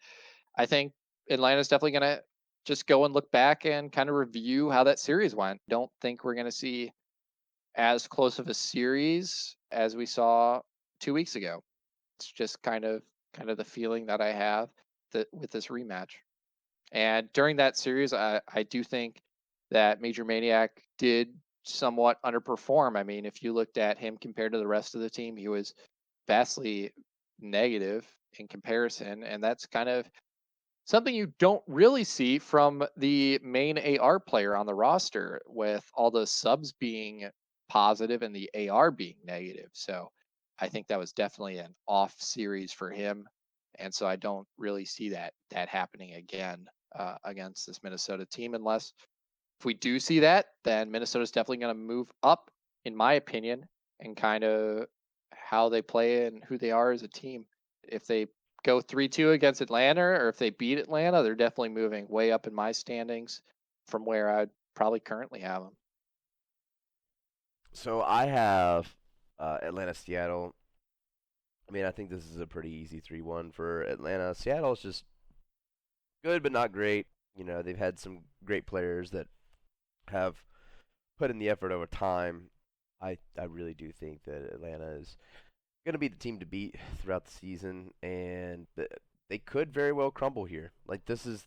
I think Atlanta's definitely going to just go and look back and kind of review how that series went. Don't think we're going to see as close of a series as we saw 2 weeks ago. It's just kind of the feeling that I have that with this rematch. And during that series, I do think that Major Maniac did somewhat underperform. I mean, if you looked at him compared to the rest of the team, he was vastly negative in comparison, and that's kind of something you don't really see from the main AR player on the roster, with all the subs being positive and the AR being negative. So I think that was definitely an off series for him. And so I don't really see that happening again against this Minnesota team, unless if we do see that, then Minnesota's definitely going to move up, in my opinion, and kind of how they play and who they are as a team. If they go 3-2 against Atlanta, or if they beat Atlanta, they're definitely moving way up in my standings from where I'd probably currently have them. So I have Atlanta, Seattle. I mean, I think this is a pretty easy 3-1 for Atlanta. Seattle's just good, but not great. You know, they've had some great players that have put in the effort over time. I really do think that Atlanta is going to be the team to beat throughout the season, and they could very well crumble here. Like this is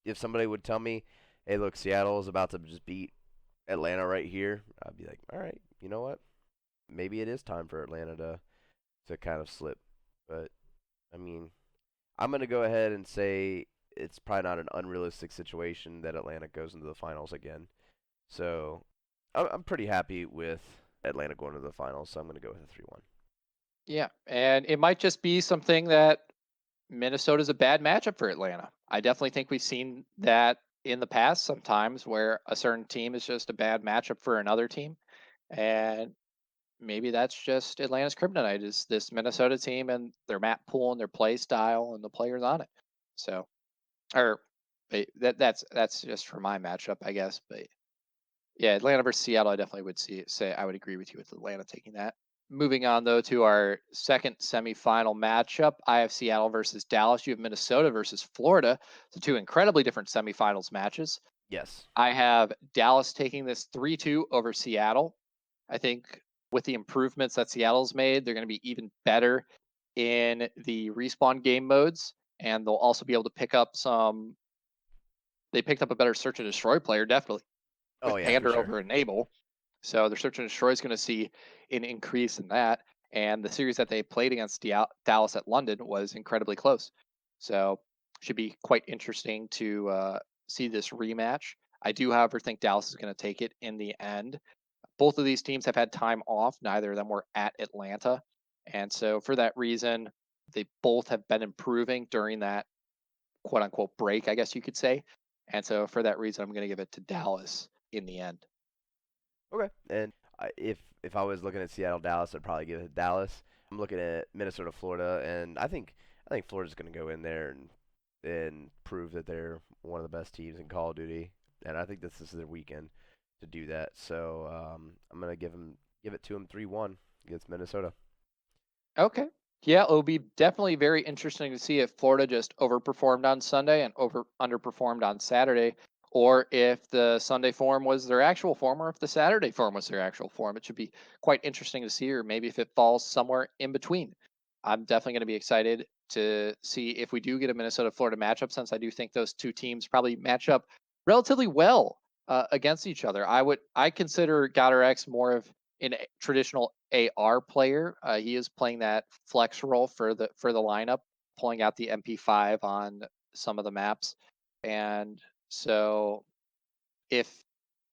if somebody would tell me, "Hey, look, Seattle is about to just beat Atlanta right here," I'd be like, "All right, you know what? Maybe it is time for Atlanta to kind of slip." But I mean, I'm going to go ahead and say it's probably not an unrealistic situation that Atlanta goes into the finals again. So I'm pretty happy with Atlanta going to the finals. So I'm going to go with a 3-1. Yeah, and it might just be something that Minnesota's a bad matchup for Atlanta. I definitely think we've seen that in the past sometimes, where a certain team is just a bad matchup for another team. And maybe that's just Atlanta's kryptonite, is this Minnesota team and their map pool and their play style and the players on it. So, or that's just for my matchup, I guess. But yeah, Atlanta versus Seattle, I definitely would say I would agree with you with Atlanta taking that. Moving on though to our second semifinal matchup, I have Seattle versus Dallas. You have Minnesota versus Florida. So two incredibly different semifinals matches. Yes. I have Dallas taking this 3-2 over Seattle. I think with the improvements that Seattle's made, they're going to be even better in the respawn game modes, and they'll also be able to pick up some. They picked up a better search and destroy player, definitely, Oh with yeah, for Pander sure. over Enable. So their search and destroy is going to see an increase in that. And the series that they played against Dallas at London was incredibly close. So should be quite interesting to see this rematch. I do, however, think Dallas is going to take it in the end. Both of these teams have had time off. Neither of them were at Atlanta. And so for that reason, they both have been improving during that quote unquote break, I guess you could say. And so for that reason, I'm going to give it to Dallas in the end. Okay. And if I was looking at Seattle, Dallas, I'd probably give it to Dallas. I'm looking at Minnesota, Florida, and I think Florida's going to go in there and prove that they're one of the best teams in Call of Duty, and I think this is their weekend to do that. So I'm going to give it to them 3-1 against Minnesota. Okay. Yeah, it'll be definitely very interesting to see if Florida just overperformed on Sunday and over underperformed on Saturday, or if the Sunday form was their actual form, or if the Saturday form was their actual form. It should be quite interesting to see, or maybe if it falls somewhere in between. I'm definitely going to be excited to see if we do get a Minnesota Florida matchup, since I do think those two teams probably match up relatively well against each other. I consider Goddard X more of an traditional AR player. He is playing that flex role for the lineup, pulling out the MP5 on some of the maps, and so if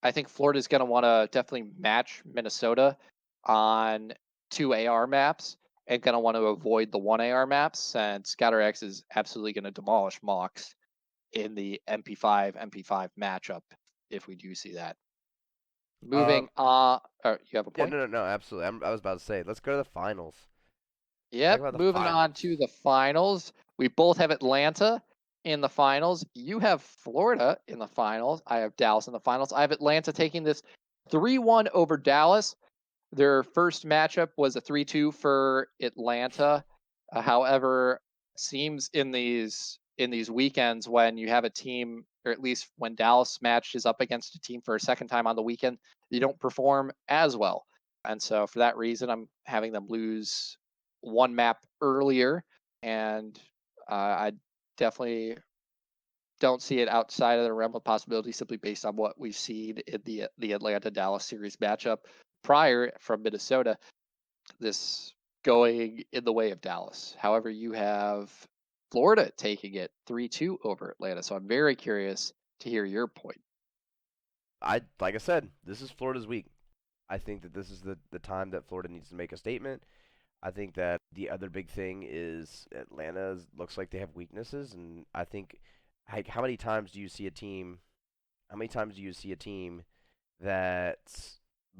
I think Florida is going to want to definitely match Minnesota on two AR maps, and going to want to avoid the one AR maps, since Scatter X is absolutely going to demolish Mox in the MP5 matchup if we do see that. Uh, Moving you have a yeah, point? no, absolutely. I was about to say, let's go to the finals. Talk Yep. about the Moving on finals. to the finals. We both have Atlanta in the finals. You have Florida in the finals. I have Dallas in the finals. I have Atlanta taking this 3-1 over Dallas. Their first matchup was a 3-2 for Atlanta. However, seems in these weekends when you have a team, or at least when Dallas matches up against a team for a second time on the weekend, you don't perform as well. And so for that reason, I'm having them lose one map earlier, and I definitely don't see it outside of the realm of possibility simply based on what we've seen in the Atlanta Dallas series matchup prior from Minnesota. This going in the way of Dallas. However, you have Florida taking it 3-2 over Atlanta. So I'm very curious to hear your point. Like I said, this is Florida's week. I think that this is the time that Florida needs to make a statement. I think that the other big thing is Atlanta looks like they have weaknesses, and I think like how many times do you see a team? How many times do you see a team that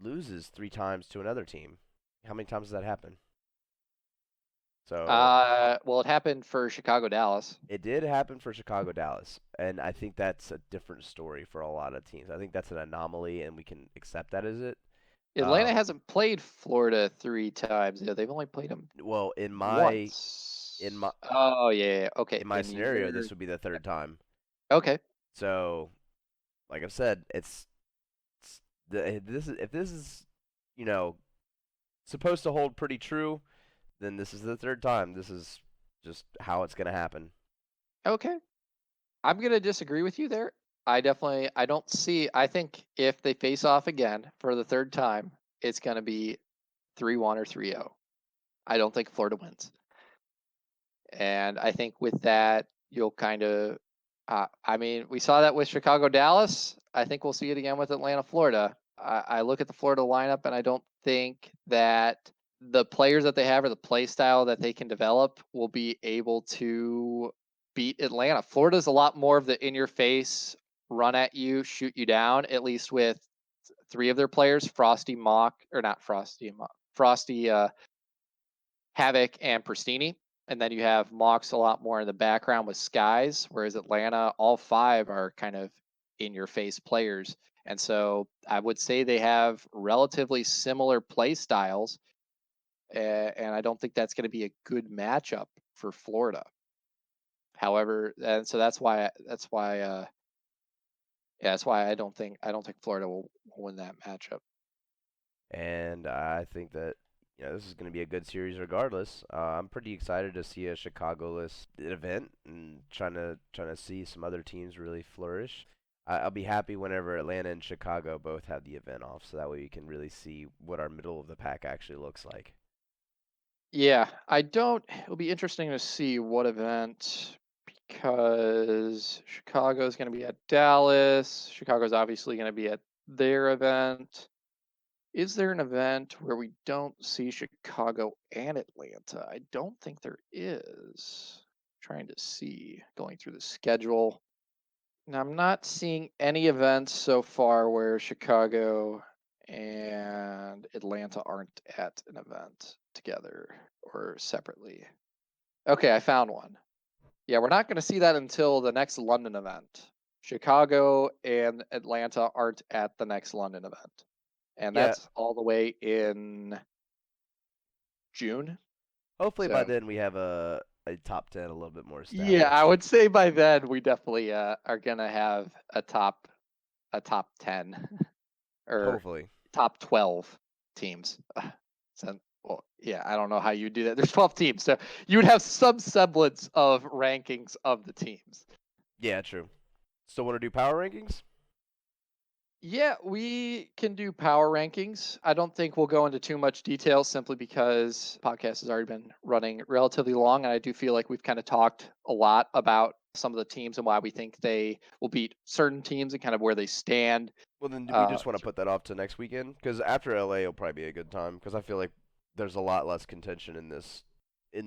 loses 3 times to another team? How many times does that happen? So Well, it happened for Chicago Dallas. it did happen for Chicago Dallas, and I think that's a different story for a lot of teams. I think that's an anomaly, and we can accept that as it. Atlanta hasn't played Florida 3 times. Yeah, they've only played them Well, in my once. Oh yeah. Okay. in my In scenario, your this would be the third time. okay. So, like I've said, it's this is if this is you know supposed to hold pretty true, then this is the third time. This is just how it's gonna happen. Okay. I'm gonna disagree with you there. I don't see. I think if they face off again for the third time, it's gonna be 3-1 or 3-0. I don't think Florida wins. And I think with that, you'll kind of, I mean, we saw that with Chicago, Dallas. I think we'll see it again with Atlanta, Florida. I look at the Florida lineup and I don't think that the players that they have or the play style that they can develop will be able to beat Atlanta. Florida's a lot more of the in your face, run at you, shoot you down, at least with three of their players, Frosty, Mock, or not Frosty, Mock, Frosty, Havoc and Pristini. And then you have Mox a lot more in the background with Skies, whereas Atlanta, all five are kind of in your face players. And so I would say they have relatively similar play styles. And I don't think that's going to be a good matchup for Florida. However, and so that's why I don't think Florida will win that matchup. And I think that this is going to be a good series regardless. I'm pretty excited to see a Chicago-less event and trying to see some other teams really flourish. I'll be happy whenever Atlanta and Chicago both have the event off, so that way we can really see what our middle of the pack actually looks like. Yeah, I don't. It'll be interesting to see what event because Chicago's going to be at Dallas. Chicago's obviously going to be at their event. Is there an event where we don't see Chicago and Atlanta? I don't think there is. Trying to see, going through the schedule. Now, I'm not seeing any events so far where Chicago and Atlanta aren't at an event together or separately. Okay, I found one. Yeah, we're not going to see that until the next London event. Chicago and Atlanta aren't at the next London event. And Yeah, that's all the way in June. hopefully by So, then we have a top 10 a little bit more yeah, I established. would say by then we definitely are going to have a top 10 or Hopefully. top 12 teams. So, well, yeah, I don't know how you do that. There's 12 teams, so you would have some semblance of rankings of the teams. Yeah, true. Still want to do power rankings? Yeah, we can do power rankings. I don't think we'll go into too much detail simply because the podcast has already been running relatively long. And I do feel like we've kind of talked a lot about some of the teams and why we think they will beat certain teams and kind of where they stand. Well, then do we Uh, just want to put that off to next weekend? Because after LA will probably be a good time. Because I feel like there's a lot less contention in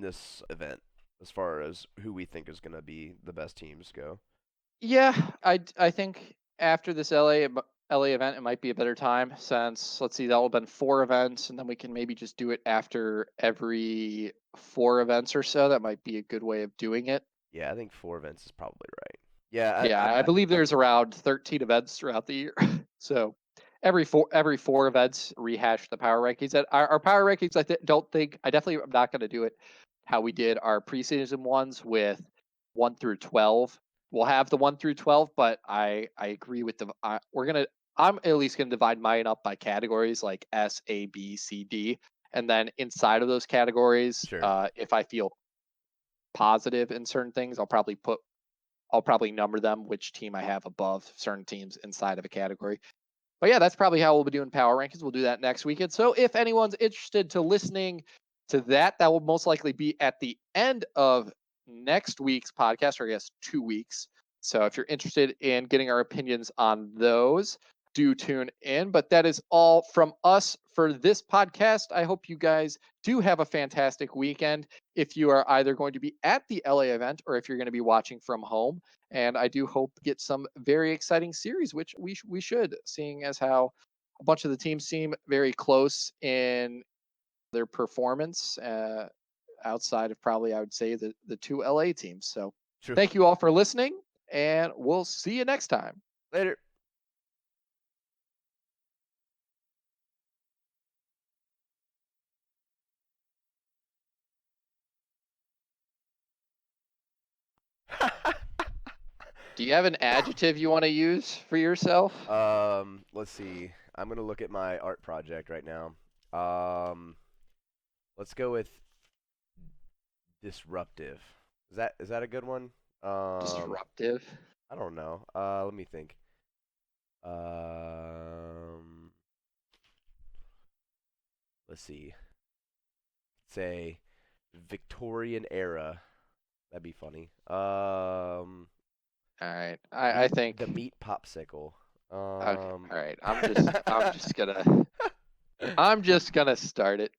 this event as far as who we think is going to be the best teams go. yeah, I think after this LA event, it might be a better time since let's see, that will have been 4 events, and then we can maybe just do it after every 4 events or so. That might be a good way of doing it. Yeah, I think 4 events is probably right. Yeah, Yeah, I believe there's around 13 events throughout the year. So every four events rehash the power rankings. And our power rankings, don't think I definitely am not going to do it how we did our preseason ones with 1 through 12. We'll have the 1 through 12, but I agree with the I'm at least gonna divide mine up by categories like S, A, B, C, D, and then inside of those categories, Sure. if I feel positive in certain things, I'll probably number them which team I have above certain teams inside of a category. But yeah, that's probably how we'll be doing power rankings. We'll do that next weekend. So if anyone's interested to listening to that, that will most likely be at the end of next week's podcast, or I guess 2 weeks. So if you're interested in getting our opinions on those, do tune in. But that is all from us for this podcast. I hope you guys do have a fantastic weekend if you are either going to be at the LA event or if you're going to be watching from home. And I do hope to get some very exciting series, which we should, seeing as how a bunch of the teams seem very close in their performance, outside of probably I would say the two LA teams. So True. thank you all for listening, and we'll see you next time. Later. Do you have an adjective you want to use for yourself? Let's see. I'm gonna look at my art project right now. Um, let's go with disruptive. Is that a good one? Um, Disruptive. I don't know. Let me think. Um, let's see. Say Victorian era. That'd be funny. All right. I Meat the think. meat popsicle. Okay. All right. I'm just gonna start it.